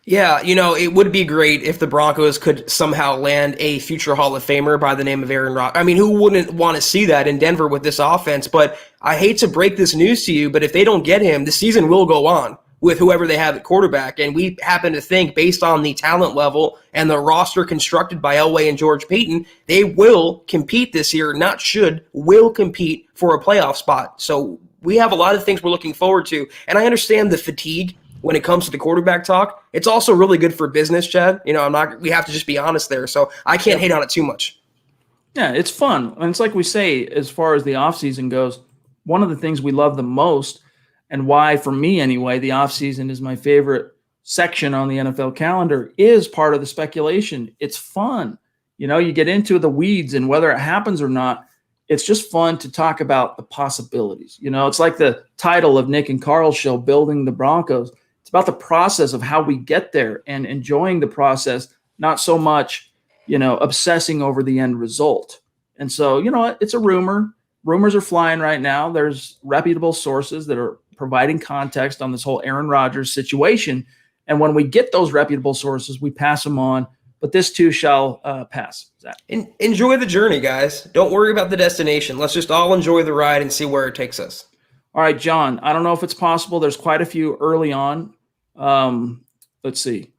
B: Yeah, it would be great if the Broncos could somehow land a future Hall of Famer by the name of Aaron Rodgers. I mean, who wouldn't want to see that in Denver with this offense? But I hate to break this news to you, but if they don't get him, the season will go on with whoever they have at quarterback. And we happen to think, based on the talent level and the roster constructed by Elway and George Payton, they will compete this year, not should, will compete for a playoff spot. So we have a lot of things we're looking forward to. And I understand the fatigue when it comes to the quarterback talk. It's also really good for business, Chad. We have to just be honest there. So I can't hate on it too much.
A: Yeah, it's fun. And it's like we say, as far as the offseason goes, one of the things we love the most, and why, for me anyway, the offseason is my favorite section on the NFL calendar, is part of the speculation. It's fun. You get into the weeds, and whether it happens or not, it's just fun to talk about the possibilities. It's like the title of Nick and Carl's show, Building the Broncos. It's about the process of how we get there and enjoying the process, not so much, obsessing over the end result. And so, it's a rumor. Rumors are flying right now. There's reputable sources that are providing context on this whole Aaron Rodgers situation. And when we get those reputable sources, we pass them on. But this too shall pass. Zach.
B: Enjoy the journey, guys. Don't worry about the destination. Let's just all enjoy the ride and see where it takes us.
A: All right, John, I don't know if it's possible. There's quite a few early on. Let's see.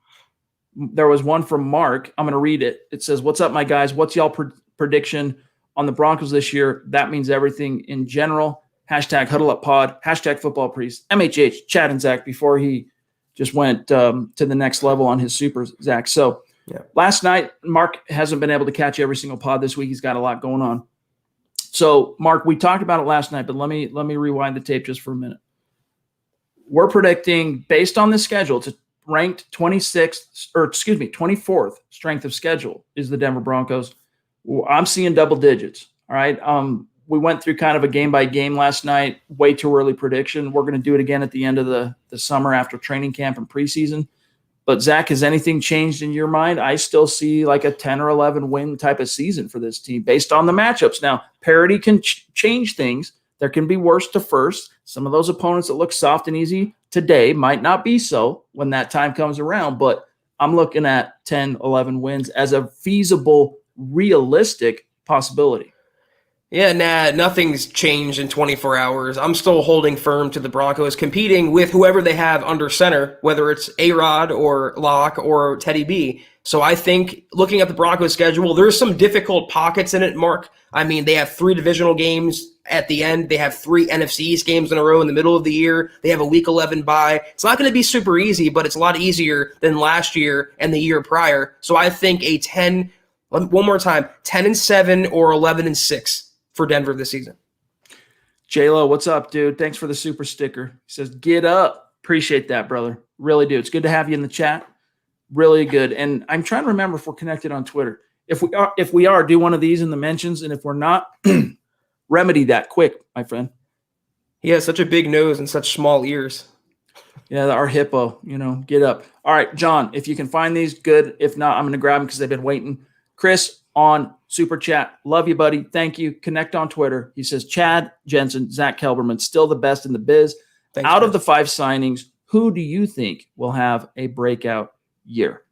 A: There was one from Mark. I'm going to read it. It says, "What's up, my guys? What's y'all prediction on the Broncos this year? That means everything in general. Hashtag Huddle Up Pod. Hashtag Football Priest. MHH, Chad and Zach," before he just went to the next level on his super, Zach. So last night, Mark hasn't been able to catch every single pod this week. He's got a lot going on. So, Mark, we talked about it last night, but let me rewind the tape just for a minute. We're predicting, based on the schedule, it's a ranked 24th strength of schedule is the Denver Broncos. I'm seeing double digits. All right. We went through kind of a game by game last night, way too early prediction. We're going to do it again at the end of the summer after training camp and preseason. But Zach, has anything changed in your mind? I still see like a 10 or 11 win type of season for this team based on the matchups. Now, parity can change things. There can be worst to first. Some of those opponents that look soft and easy today might not be so when that time comes around. But I'm looking at 10, 11 wins as a feasible, realistic possibility.
B: Yeah, nothing's changed in 24 hours. I'm still holding firm to the Broncos competing with whoever they have under center, whether it's A-Rod or Locke or Teddy B. So I think looking at the Broncos schedule, there's some difficult pockets in it, Mark. I mean, they have 3 divisional games at the end. They have 3 NFC East games in a row in the middle of the year. They have a Week 11 bye. It's not going to be super easy, but it's a lot easier than last year and the year prior. So I think a 10-7 or 11-6 for Denver this season.
A: J-Lo, what's up, dude? Thanks for the super sticker. He says, get up. Appreciate that, brother. Really do. It's good to have you in the chat. Really good. And I'm trying to remember if we're connected on Twitter. If we are, do one of these in the mentions. And if we're not, remedy that quick, my friend.
B: He has such a big nose and such small ears.
A: Yeah, our hippo, get up. All right, John, if you can find these, good. If not, I'm going to grab them because they've been waiting. Chris on Super Chat. Love you, buddy. Thank you. Connect on Twitter. He says, Chad, Jensen, Zack Kelberman, still the best in the biz.
B: Thanks,
A: Out
B: man.
A: of the 5 signings, who do you think will have a breakout year?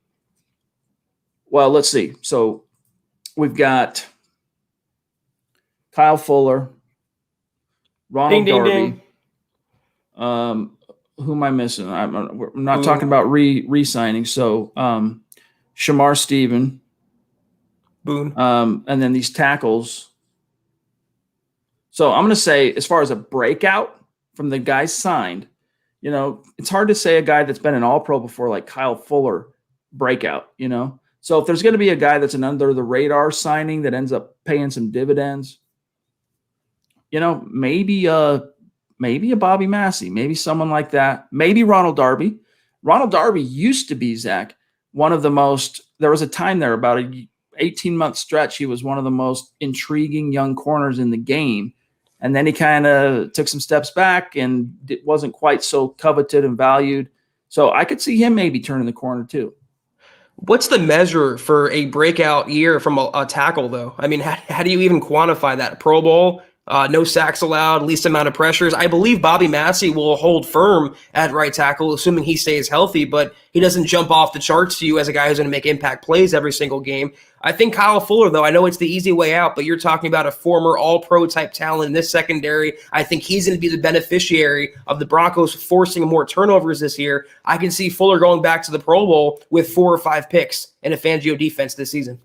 A: Well, let's see. So we've got Kyle Fuller, Ronald Darby. Who am I missing? I'm not talking about re-signing. So Shamar Stephen.
B: Boone.
A: And then these tackles. So I'm going to say, as far as a breakout from the guys signed, it's hard to say a guy that's been an all-pro before like Kyle Fuller breakout, So if there's going to be a guy that's an under the radar signing that ends up paying some dividends, maybe a Bobby Massey, maybe someone like that, maybe Ronald Darby. Ronald Darby used to be, Zach, one of the most, there was a time there about a 18-month stretch. He was one of the most intriguing young corners in the game. And then he kind of took some steps back and it wasn't quite so coveted and valued. So I could see him maybe turning the corner too.
B: What's the measure for a breakout year from a tackle, though? I mean, how do you even quantify that? Pro Bowl, no sacks allowed, least amount of pressures. I believe Bobby Massey will hold firm at right tackle, assuming he stays healthy, but he doesn't jump off the charts to you as a guy who's going to make impact plays every single game. I think Kyle Fuller, though, I know it's the easy way out, but you're talking about a former all-pro type talent in this secondary. I think he's going to be the beneficiary of the Broncos forcing more turnovers this year. I can see Fuller going back to the Pro Bowl with 4 or 5 picks in a Fangio defense this season.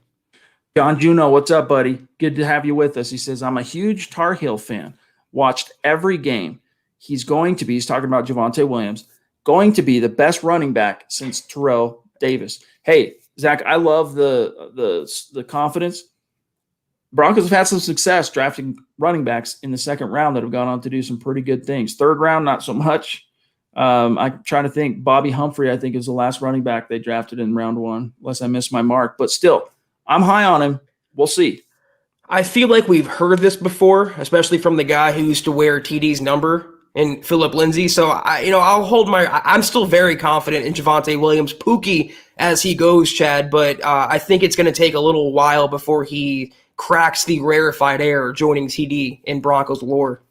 A: John Juno, what's up, buddy? Good to have you with us. He says, I'm a huge Tar Heel fan. Watched every game. He's talking about Javonte Williams, going to be the best running back since Terrell Davis. Hey, Zach, I love the confidence. Broncos have had some success drafting running backs in the second round that have gone on to do some pretty good things. Third round, not so much. I'm trying to think. Bobby Humphrey, I think, is the last running back they drafted in round 1, unless I missed my mark. But still, I'm high on him. We'll see.
B: I feel like we've heard this before, especially from the guy who used to wear TD's number and Philip Lindsay. So I'm still very confident in Javonte Williams, Pookie as he goes, Chad, but I think it's going to take a little while before he cracks the rarefied air joining TD in Broncos lore.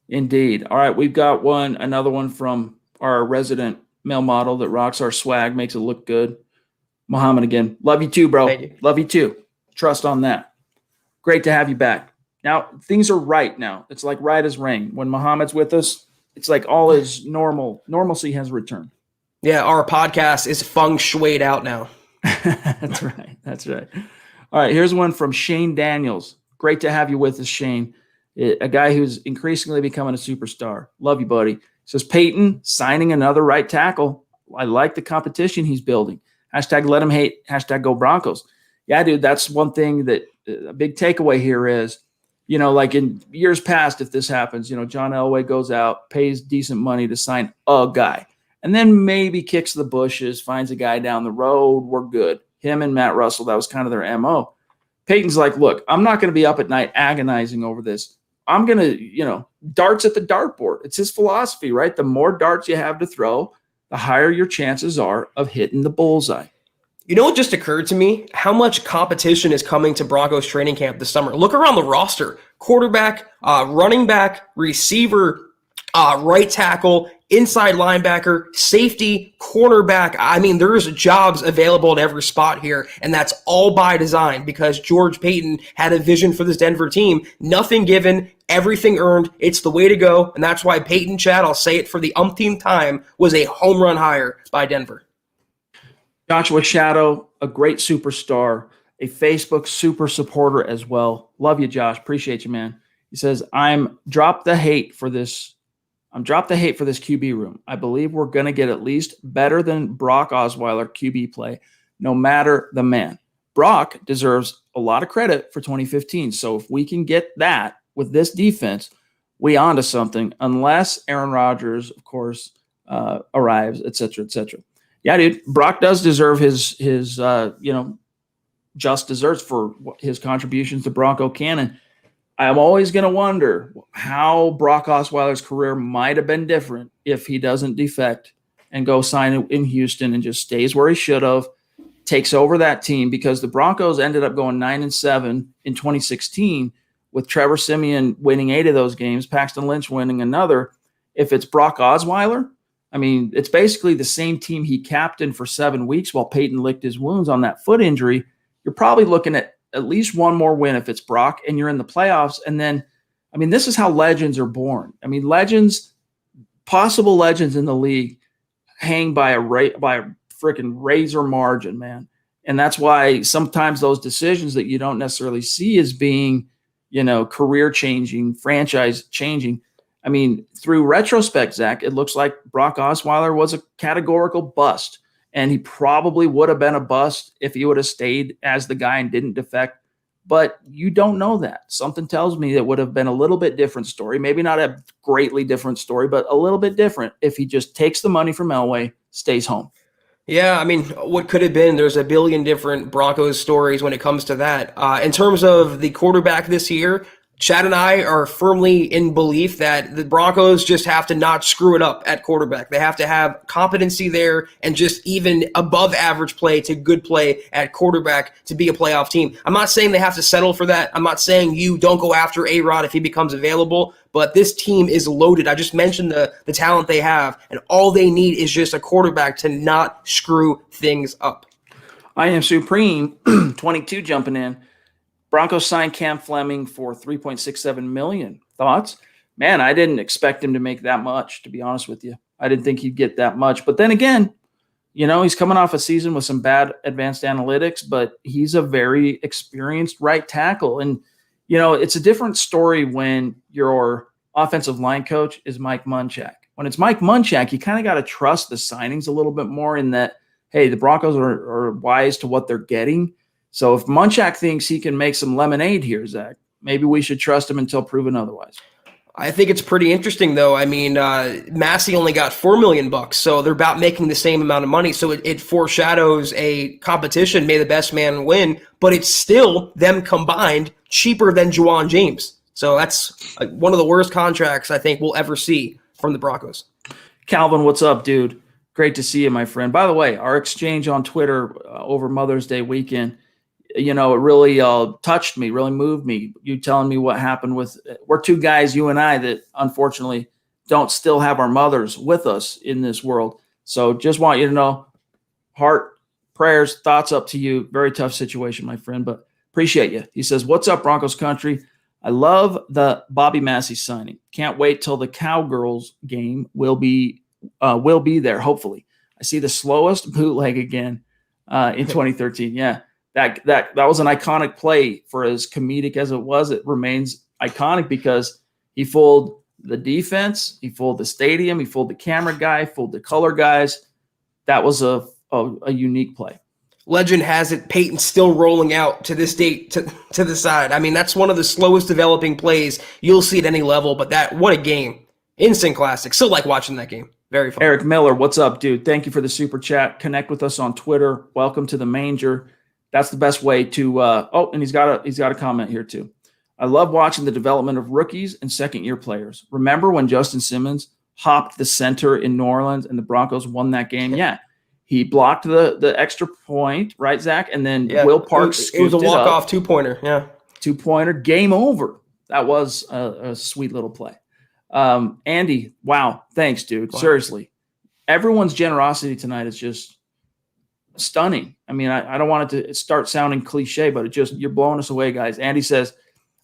A: Indeed. All right, we've got another one from our resident male model that rocks our swag, makes it look good. Muhammad again. Love you too, bro.
B: Thank you.
A: Love you too. Trust on that. Great to have you back. Now, things are right now. It's like right as rain. When Muhammad's with us, it's like all is normal. Normalcy has returned.
B: Yeah, our podcast is feng shuied out now.
A: That's right. That's right. All right, here's one from Shane Daniels. Great to have you with us, Shane. A guy who's increasingly becoming a superstar. Love you, buddy. Says Peyton signing another right tackle. I like the competition he's building. Hashtag let him hate. Hashtag go Broncos. Yeah, dude, that's one thing that a big takeaway here is, like in years past, if this happens, John Elway goes out, pays decent money to sign a guy, and then maybe kicks the bushes, finds a guy down the road. We're good. Him and Matt Russell, that was kind of their MO. Peyton's like, look, I'm not going to be up at night agonizing over this. I'm going to, darts at the dartboard. It's his philosophy, right? The more darts you have to throw, the higher your chances are of hitting the bullseye.
B: You know what just occurred to me? How much competition is coming to Broncos training camp this summer. Look around the roster. Quarterback, running back, receiver, right tackle, inside linebacker, safety, cornerback. I mean, there's jobs available at every spot here, and that's all by design because George Paton had a vision for this Denver team. Nothing given, everything earned. It's the way to go, and that's why Paton, Chad, I'll say it for the umpteenth time, was a home run hire by Denver.
A: Joshua Shadow, a great superstar, a Facebook super supporter as well. Love you, Josh. Appreciate you, man. He says, I'm drop the hate for this QB room. I believe we're going to get at least better than Brock Osweiler QB play, no matter the man. Brock deserves a lot of credit for 2015. So if we can get that with this defense, we onto something, unless Aaron Rodgers, of course, arrives, et cetera, et cetera. Yeah, dude, Brock does deserve his just desserts for his contributions to Bronco canon. I'm always going to wonder how Brock Osweiler's career might have been different if he doesn't defect and go sign in Houston and just stays where he should have, takes over that team, because the Broncos ended up going 9-7 in 2016 with Trevor Siemian winning 8 of those games, Paxton Lynch winning another. If it's Brock Osweiler, I mean, it's basically the same team he captained for 7 weeks while Peyton licked his wounds on that foot injury. You're probably looking at least one more win if it's Brock and you're in the playoffs. And then, I mean, this is how legends are born. I mean, possible legends in the league hang by a freaking razor margin, man. And that's why sometimes those decisions that you don't necessarily see as being, career changing, franchise changing. I mean, through retrospect, Zach, it looks like Brock Osweiler was a categorical bust. and he probably would have been a bust if he would have stayed as the guy and didn't defect. But you don't know that. Something tells me it would have been a little bit different story. Maybe not a greatly different story, but a little bit different if he just takes the money from Elway, stays home.
B: Yeah, I mean, what could have been? There's a billion different Broncos stories when it comes to that. In terms of the quarterback this year, Chad and I are firmly in belief that the Broncos just have to not screw it up at quarterback. They have to have competency there and just even above average play to good play at quarterback to be a playoff team. I'm not saying they have to settle for that. I'm not saying you don't go after A-Rod if he becomes available, but this team is loaded. I just mentioned the talent they have, and all they need is just a quarterback to not screw things up.
A: I am Supreme, 22 jumping in. Broncos signed Cam Fleming for $3.67 million. Thoughts? Man, I didn't expect him to make that much, to be honest with you. I didn't think he'd get that much. But then again, he's coming off a season with some bad advanced analytics, but he's a very experienced right tackle. And, it's a different story when your offensive line coach is Mike Munchak. When it's Mike Munchak, you kind of got to trust the signings a little bit more in that, hey, the Broncos are wise to what they're getting. So if Munchak thinks he can make some lemonade here, Zach, maybe we should trust him until proven otherwise.
B: I think it's pretty interesting, though. I mean, Massey only got $4 million, so they're about making the same amount of money. So it foreshadows a competition, may the best man win, but it's still them combined cheaper than Juwan James. So that's one of the worst contracts I think we'll ever see from the Broncos.
A: Calvin, what's up, dude? Great to see you, my friend. By the way, our exchange on Twitter over Mother's Day weekend, it really touched me, really moved me. You telling me what happened we're two guys, you and I, that unfortunately don't still have our mothers with us in this world. So just want you to know, heart, prayers, thoughts up to you. Very tough situation, my friend, but appreciate you. He says, what's up, Broncos country? I love the Bobby Massey signing. Can't wait till the Cowgirls game will be there, hopefully. I see the slowest bootleg again in 2013. Yeah. That was an iconic play. For as comedic as it was, it remains iconic because he fooled the defense, he fooled the stadium, he fooled the camera guy, fooled the color guys. That was a unique play.
B: Legend has it, Peyton's still rolling out to this date to the side. I mean, that's one of the slowest developing plays you'll see at any level, but what a game. Instant classic. Still like watching that game. Very fun.
A: Eric Miller, what's up, dude? Thank you for the super chat. Connect with us on Twitter. Welcome to the manger. That's the best way to and he's got a comment here too. I love watching the development of rookies and second-year players. Remember when Justin Simmons hopped the center in New Orleans and the Broncos won that game? Yeah. He blocked the extra point, right, Zach? And then Will Parks
B: it was a walk-off two-pointer. Yeah.
A: Two-pointer, game over. That was a sweet little play. Andy, wow. Thanks, dude. Wow. Seriously. Everyone's generosity tonight is just stunning. I mean, I don't want it to start sounding cliche, but you're blowing us away, guys. Andy says,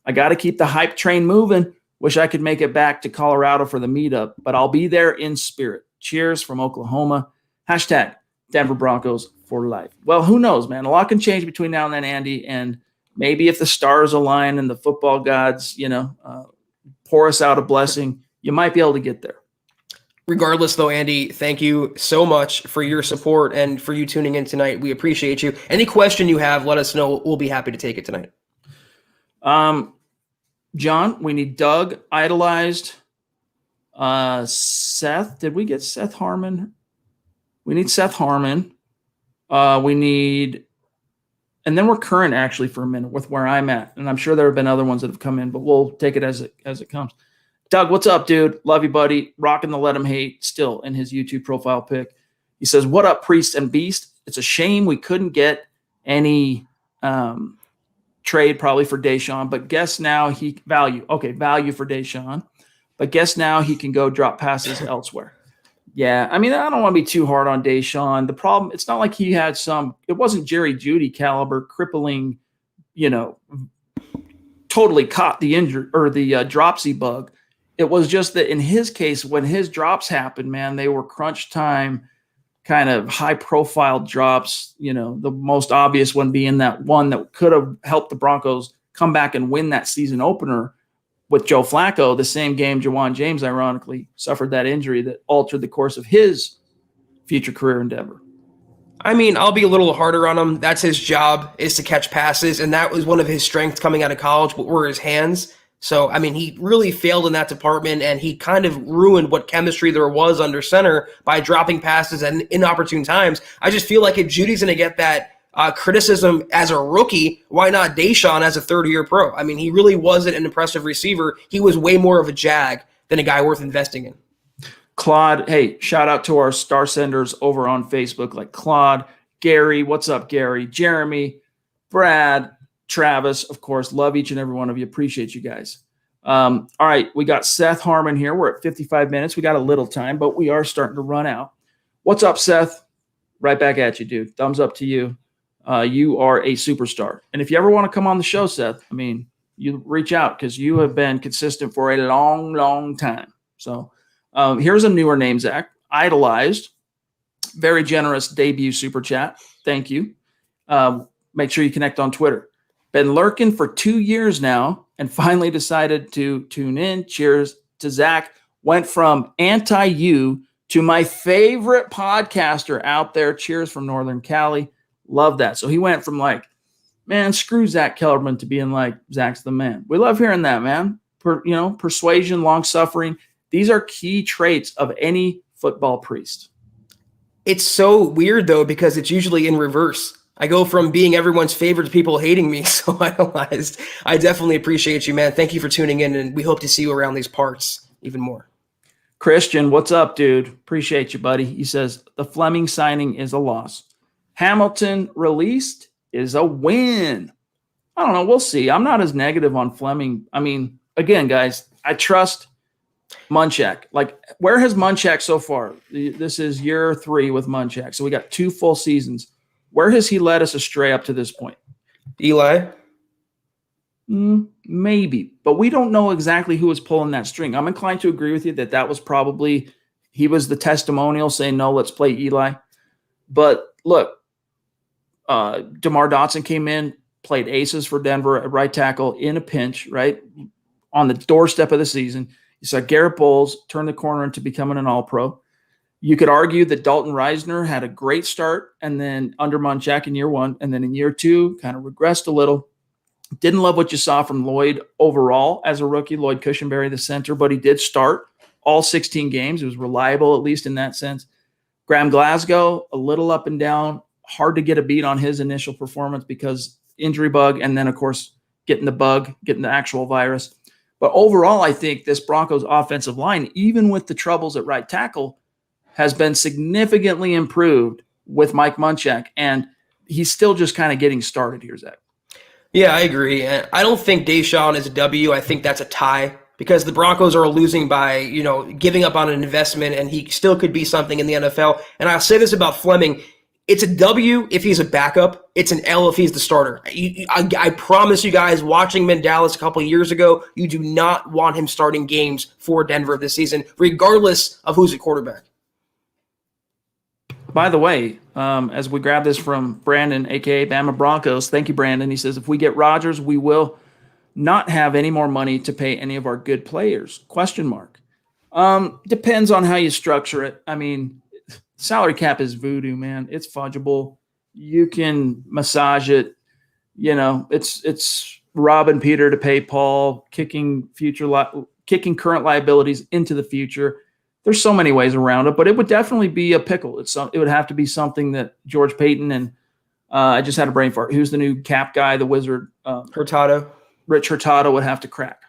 A: I got to keep the hype train moving. Wish I could make it back to Colorado for the meetup, but I'll be there in spirit. Cheers from Oklahoma. Hashtag Denver Broncos for life. Well, who knows, man? A lot can change between now and then, Andy, and maybe if the stars align and the football gods, pour us out a blessing, you might be able to get there.
B: Regardless, though, Andy, thank you so much for your support and for you tuning in tonight. We appreciate you. Any question you have, let us know. We'll be happy to take it tonight.
A: John, we need Doug, idolized. Seth, did we get Seth Harmon? We need Seth Harmon. We need, and then we're current actually for a minute with where I'm at. And I'm sure there have been other ones that have come in, but we'll take it as it comes. Doug, what's up, dude? Love you, buddy. Rocking the Let Him Hate still in his YouTube profile pic. He says, what up, Priest and Beast? It's a shame we couldn't get any trade probably for Deshaun, but guess now value for Deshaun, but guess now he can go drop passes elsewhere. Yeah, I mean, I don't want to be too hard on Deshaun. The problem, it's not like he had it wasn't Jerry Jeudy caliber crippling, totally caught the injury or the dropsy bug. It was just that in his case, when his drops happened, man, they were crunch time, kind of high profile drops, the most obvious one being that one that could have helped the Broncos come back and win that season opener with Joe Flacco, the same game Juwan James, ironically, suffered that injury that altered the course of his future career endeavor.
B: I mean, I'll be a little harder on him. That's his job, is to catch passes, and that was one of his strengths coming out of college, were his hands. So, I mean, he really failed in that department, and he kind of ruined what chemistry there was under center by dropping passes at inopportune times. I just feel like if Judy's going to get that criticism as a rookie, why not Deshaun as a third-year pro? I mean, he really wasn't an impressive receiver. He was way more of a jag than a guy worth investing in.
A: Claude, hey, shout out to our star senders over on Facebook, like Claude, Gary, what's up, Gary, Jeremy, Brad, Travis, of course, love each and every one of you. Appreciate you guys. All right, we got Seth Harmon here. We're at 55 minutes. We got a little time, but we are starting to run out. What's up, Seth? Right back at you, dude. Thumbs up to you. You are a superstar. And if you ever want to come on the show, Seth, I mean, you reach out because you have been consistent for a long, long time. So here's a newer name, Zach. Idolized. Very generous debut super chat. Thank you. Make sure you connect on Twitter. Been lurking for 2 years now and finally decided to tune in. Cheers to Zach. Went from anti-you to my favorite podcaster out there. Cheers from Northern Cali. Love that. So he went from like, man, screw Zack Kelberman to being like, Zach's the man. We love hearing that, man. Persuasion, long-suffering. These are key traits of any football priest.
B: It's so weird, though, because it's usually in reverse. I go from being everyone's favorite to people hating me, so idolized. I definitely appreciate you, man. Thank you for tuning in, and we hope to see you around these parts even more.
A: Christian, what's up, dude? Appreciate you, buddy. He says, the Fleming signing is a loss. Hamilton released is a win. I don't know. We'll see. I'm not as negative on Fleming. I mean, again, guys, I trust Munchak. Like, where has Munchak so far? This is year 3 with Munchak. So we got 2 full seasons. Where has he led us astray up to this point?
B: Eli?
A: Maybe, but we don't know exactly who was pulling that string. I'm inclined to agree with you that was probably, he was the testimonial saying, no, let's play Eli. But look, DeMar Dotson came in, played aces for Denver at right tackle in a pinch, right? On the doorstep of the season. You saw Garrett Bowles turn the corner into becoming an all-pro. You could argue that Dalton Reisner had a great start and then under Munchak in year 1, and then in year 2 kind of regressed a little. Didn't love what you saw from Lloyd overall as a rookie, Lloyd Cushenberry, the center, but he did start all 16 games. It was reliable, at least in that sense. Graham Glasgow, a little up and down, hard to get a beat on his initial performance because injury bug, and then, of course, getting the actual virus. But overall, I think this Broncos offensive line, even with the troubles at right tackle, has been significantly improved with Mike Munchak, and he's still just kind of getting started here, Zach.
B: Yeah, I agree. And I don't think Deshaun is a W. I think that's a tie because the Broncos are losing by, giving up on an investment, and he still could be something in the NFL. And I'll say this about Fleming. It's a W if he's a backup. It's an L if he's the starter. I promise you guys, watching him in Dallas a couple of years ago, you do not want him starting games for Denver this season, regardless of who's at quarterback.
A: By the way, as we grab this from Brandon, a.k.a. Bama Broncos, thank you, Brandon. He says, if we get Rodgers, we will not have any more money to pay any of our good players, ? Depends on how you structure it. I mean, salary cap is voodoo, man. It's fungible. You can massage it. It's robbing Peter to pay Paul, kicking current liabilities into the future. There's so many ways around it, but it would definitely be a pickle. It would have to be something that George Payton and I just had a brain fart. Who's the new cap guy, the wizard?
B: Hurtado.
A: Rich Hurtado would have to crack.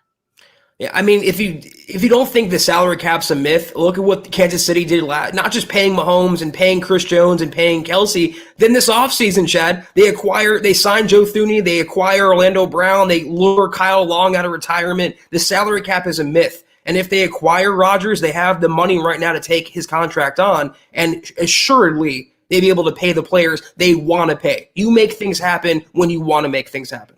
B: Yeah, I mean, if you don't think the salary cap's a myth, look at what Kansas City did not just paying Mahomes and paying Chris Jones and paying Kelsey. Then this offseason, Chad, they signed Joe Thuney, they acquire Orlando Brown, they lure Kyle Long out of retirement. The salary cap is a myth. And if they acquire Rodgers, they have the money right now to take his contract on, and assuredly they'd be able to pay the players they want to pay. You make things happen when you want to make things happen.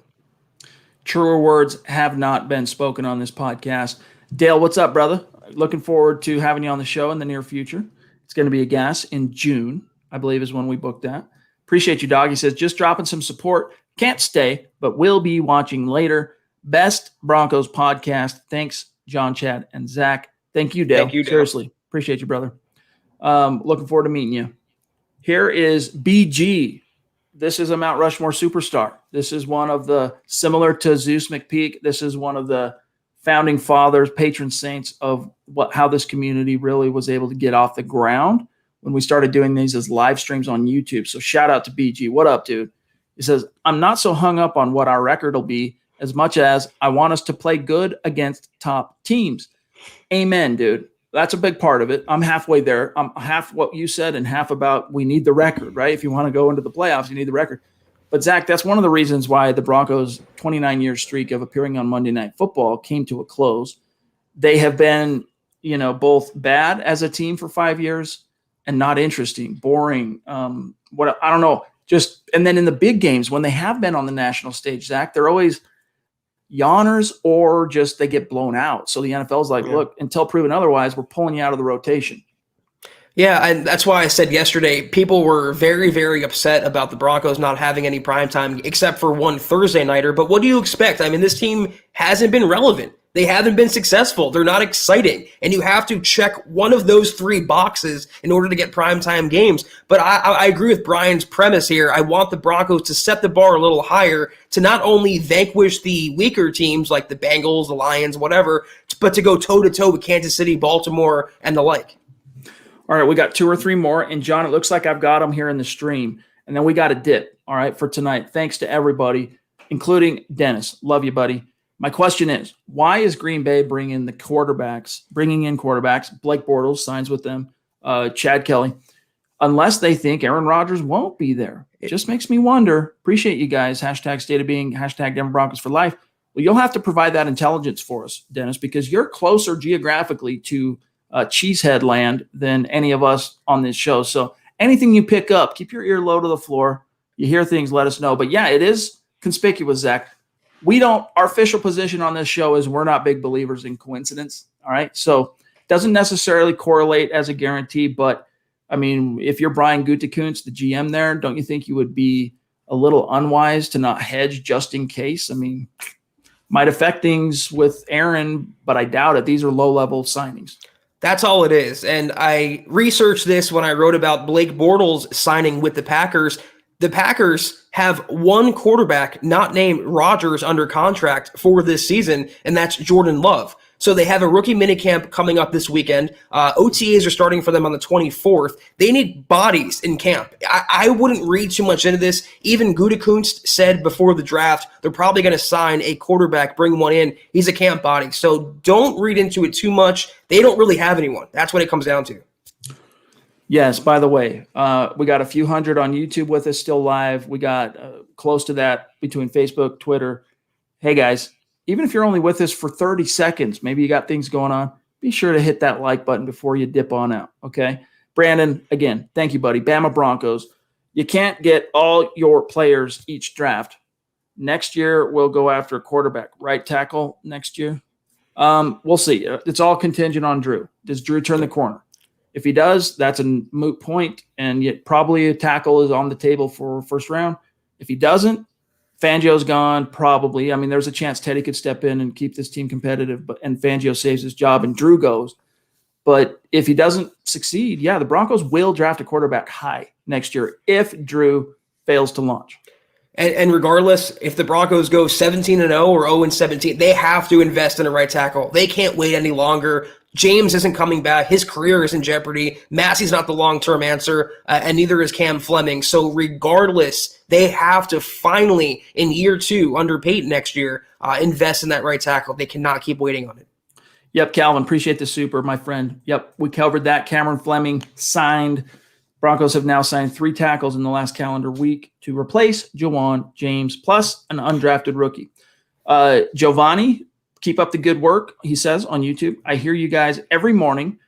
A: Truer words have not been spoken on this podcast. Dale, what's up, brother? Looking forward to having you on the show in the near future. It's going to be a gas in June, I believe is when we booked that. Appreciate you, dog. He says, just dropping some support. Can't stay, but will be watching later. Best Broncos podcast. Thanks, John, Chad, and Zach. Thank you, Dale.
B: Thank you, Dale.
A: Seriously. Appreciate you, brother. Looking forward to meeting you. Here is BG. This is a Mount Rushmore superstar. This is one of the, similar to Zeus McPeak, this is one of the founding fathers, patron saints of how this community really was able to get off the ground when we started doing these as live streams on YouTube. So shout out to BG. What up, dude? He says, I'm not so hung up on what our record will be as much as I want us to play good against top teams. Amen, dude. That's a big part of it. I'm halfway there. I'm half what you said and half about we need the record, right? If you want to go into the playoffs, you need the record. But, Zach, that's one of the reasons why the Broncos' 29-year streak of appearing on Monday Night Football came to a close. They have been, both bad as a team for 5 years and not interesting, boring. I don't know. And then in the big games, when they have been on the national stage, Zach, they're always yawners or just they get blown out. So the NFL is like, look, until proven otherwise, we're pulling you out of the rotation.
B: Yeah, and that's why I said yesterday, people were very, very upset about the Broncos not having any primetime except for one Thursday nighter. But what do you expect? I mean, this team hasn't been relevant. They haven't been successful. They're not exciting. And you have to check one of those three boxes in order to get primetime games. But I agree with Brian's premise here. I want the Broncos to set the bar a little higher to not only vanquish the weaker teams like the Bengals, the Lions, whatever, but to go toe-to-toe with Kansas City, Baltimore, and the like.
A: All right, we got 2 or 3 more. And, John, it looks like I've got them here in the stream. And then we got a dip, all right, for tonight. Thanks to everybody, including Dennis. Love you, buddy. My question is, why is Green Bay bringing in quarterbacks? Blake Bortles signs with them, Chad Kelly, unless they think Aaron Rodgers won't be there. It just makes me wonder. Appreciate you guys. Hashtag state of being, hashtag Denver Broncos for life. Well, you'll have to provide that intelligence for us, Dennis, because you're closer geographically to Cheesehead land than any of us on this show. So anything you pick up, keep your ear low to the floor. You hear things, let us know. But yeah, it is conspicuous, Zach. Our official position on this show is we're not big believers in coincidence. All right. So it doesn't necessarily correlate as a guarantee, but I mean, if you're Brian Gutekunst, the GM there, don't you think you would be a little unwise to not hedge just in case? I mean, might affect things with Aaron, but I doubt it. These are low-level signings.
B: That's all it is. And I researched this when I wrote about Blake Bortles signing with the Packers. The Packers have one quarterback not named Rodgers under contract for this season, and that's Jordan Love. So they have a rookie minicamp coming up this weekend. OTAs are starting for them on the 24th. They need bodies in camp. I wouldn't read too much into this. Even Gutekunst said before the draft, they're probably going to sign a quarterback, bring one in. He's a camp body. So don't read into it too much. They don't really have anyone. That's what it comes down to.
A: Yes, by the way, we got a few hundred on YouTube with us still live. We got close to that between Facebook, Twitter. Hey, guys, even if you're only with us for 30 seconds, maybe you got things going on, be sure to hit that like button before you dip on out, okay? Brandon, again, thank you, buddy. Bama Broncos. You can't get all your players each draft. Next year, we'll go after a quarterback, right tackle next year. We'll see. It's all contingent on Drew. Does Drew turn the corner? If he does, that's a moot point, and yet probably a tackle is on the table for first round. If he doesn't, Fangio's gone, probably. I mean, there's a chance Teddy could step in and keep this team competitive, and Fangio saves his job and Drew goes. But if he doesn't succeed, yeah, the Broncos will draft a quarterback high next year if Drew fails to launch.
B: And regardless, if the Broncos go 17-0 or 0-17, they have to invest in a right tackle. They can't wait any longer. James isn't coming back. His career is in jeopardy. Massey's not the long-term answer, and neither is Cam Fleming. So regardless, they have to finally, in year 2, under Peyton next year, invest in that right tackle. They cannot keep waiting on it.
A: Yep, Calvin, appreciate the super, my friend. Yep, we covered that. Cameron Fleming signed. Broncos have now signed 3 tackles in the last calendar week to replace Juwan James, plus an undrafted rookie. Giovanni, keep up the good work, he says on YouTube. I hear you guys every morning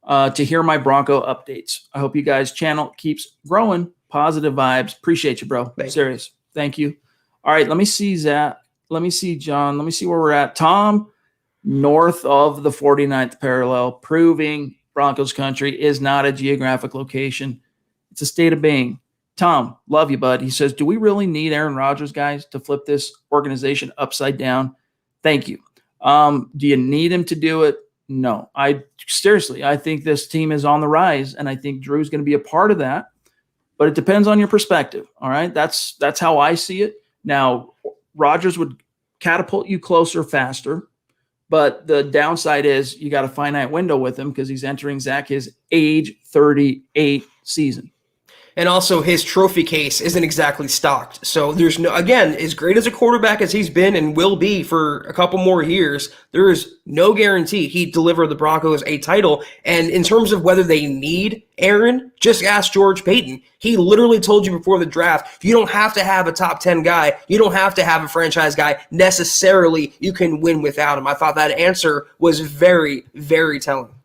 A: to hear my Bronco updates. I hope you guys' channel keeps growing. Positive vibes. Appreciate you, bro. Serious. Thank you. All right, let me see, Zach. Let me see, John. Let me see where we're at. Tom, north of the 49th parallel, proving Broncos country is not a geographic location. It's a state of being. Tom, love you, bud. He says, do we really need Aaron Rodgers, guys, to flip this organization upside down? Thank you. Do you need him to do it? No. I think this team is on the rise, and I think Drew's going to be a part of that. but it depends on your perspective. All right. That's how I see it. Now, Rodgers would catapult you closer faster, but the downside is you got a finite window with him because he's entering, Zach, his age 38 season.
B: And also his trophy case isn't exactly stocked. So there's no, again, as great as a quarterback as he's been and will be for a couple more years, there is no guarantee he'd deliver the Broncos a title. And in terms of whether they need Aaron, just ask George Payton. He literally told you before the draft, you don't have to have a top 10 guy. You don't have to have a franchise guy necessarily. You can win without him. I thought that answer was very, very telling.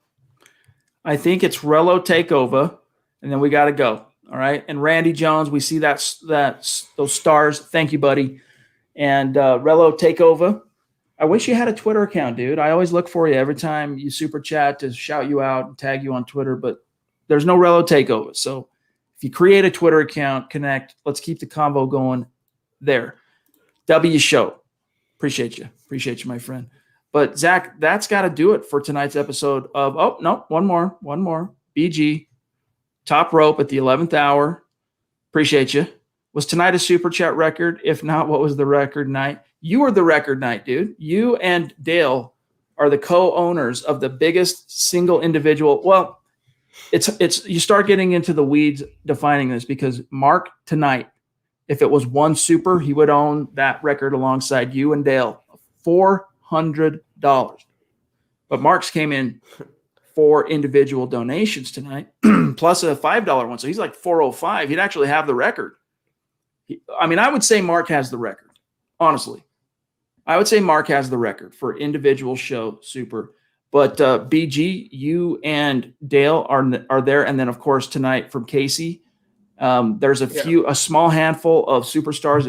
A: I think it's Relo takeover, and then we got to go. All right. And Randy Jones, we see those stars. Thank you, buddy. And Relo takeover. I wish you had a Twitter account, dude. I always look for you every time you super chat to shout you out and tag you on Twitter, but there's no Relo takeover. So if you create a Twitter account, connect. Let's keep the convo going there. W show. Appreciate you. Appreciate you, my friend. But Zach, that's got to do it for tonight's episode of, one more. BG. Top rope at the 11th hour. Appreciate you. Was tonight a super chat record? If not, what was the record night? You were the record night, dude. You and Dale are the co-owners of the biggest single individual. Well, it's you start getting into the weeds defining this because Mark tonight, if it was one super, he would own that record alongside you and Dale. $400. But Mark's came in 4 individual donations tonight, plus a $5 one. So he's like 405. He'd actually have the record. I would say Mark has the record. Honestly, I would say Mark has the record for individual show super. But BG, you and Dale are there, and then of course tonight from Casey, there's a small handful of superstars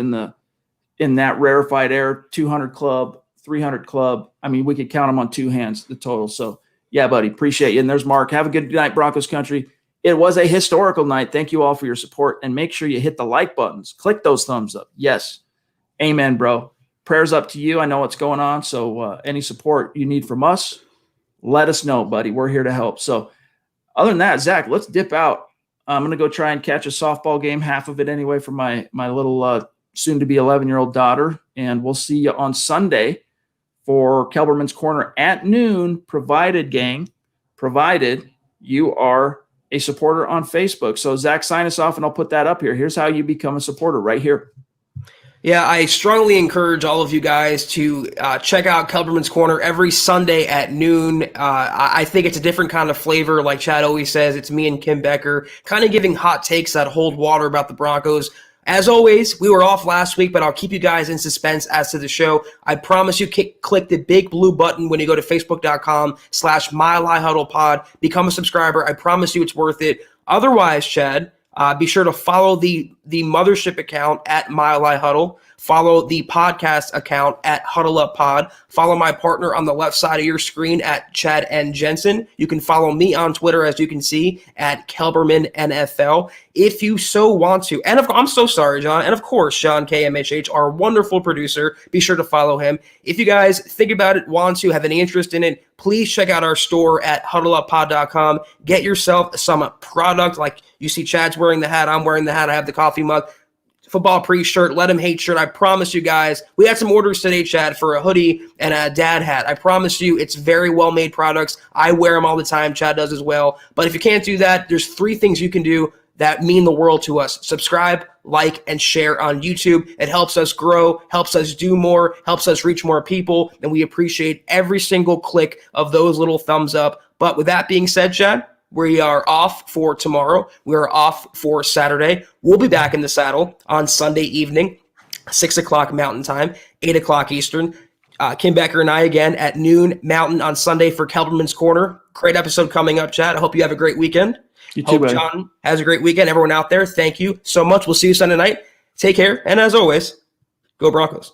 A: in that rarefied air 200 club, 300 club. We could count them on 2 hands the total. So. Yeah, buddy. Appreciate you. And there's Mark. Have a good night, Broncos country. It was a historical night. Thank you all for your support. And make sure you hit the like buttons. Click those thumbs up. Yes. Amen, bro. Prayers up to you. I know what's going on. So any support you need from us, let us know, buddy. We're here to help. So other than that, Zach, let's dip out. I'm going to go try and catch a softball game, half of it anyway, for my little soon-to-be 11-year-old daughter. And we'll see you on Sunday for Kelberman's Corner at noon, provided you are a supporter on Facebook. So, Zach, sign us off, and I'll put that up here. Here's how you become a supporter right here.
B: Yeah, I strongly encourage all of you guys to check out Kelberman's Corner every Sunday at noon. I think it's a different kind of flavor. Like Chad always says, it's me and Kim Becker kind of giving hot takes that hold water about the Broncos. As always, we were off last week, but I'll keep you guys in suspense as to the show. I promise you, click the big blue button when you go to facebook.com/Mile High Huddle Pod. Become a subscriber. I promise you it's worth it. Otherwise, Chad, be sure to follow the mothership account at Mile High Huddle. Follow the podcast account at Huddle Up Pod. Follow my partner on the left side of your screen at Chad and Jensen. You can follow me on Twitter, as you can see, at Kelberman NFL. If you so want to. And I'm so sorry, John. And of course, Sean KMHH, our wonderful producer. Be sure to follow him. If you guys think about it, want to, have any interest in it, please check out our store at huddleuppod.com. Get yourself some product. Like you see Chad's wearing the hat. I'm wearing the hat. I have the coffee mug. Football pre-shirt, let him hate shirt. I promise you guys, we had some orders today, Chad, for a hoodie and a dad hat. I promise you, it's very well-made products. I wear them all the time. Chad does as well. But if you can't do that, there's 3 things you can do that mean the world to us. Subscribe, like, and share on YouTube. It helps us grow, helps us do more, helps us reach more people, and we appreciate every single click of those little thumbs up. But with that being said, Chad, we are off for tomorrow. We are off for Saturday. We'll be back in the saddle on Sunday evening, 6 o'clock Mountain Time, 8 o'clock Eastern. Kim Becker and I again at noon Mountain on Sunday for Kelberman's Corner. Great episode coming up, Chad. I hope you have a great weekend.
A: You too,
B: hope
A: buddy.
B: John has a great weekend. Everyone out there, thank you so much. We'll see you Sunday night. Take care. And as always, go Broncos.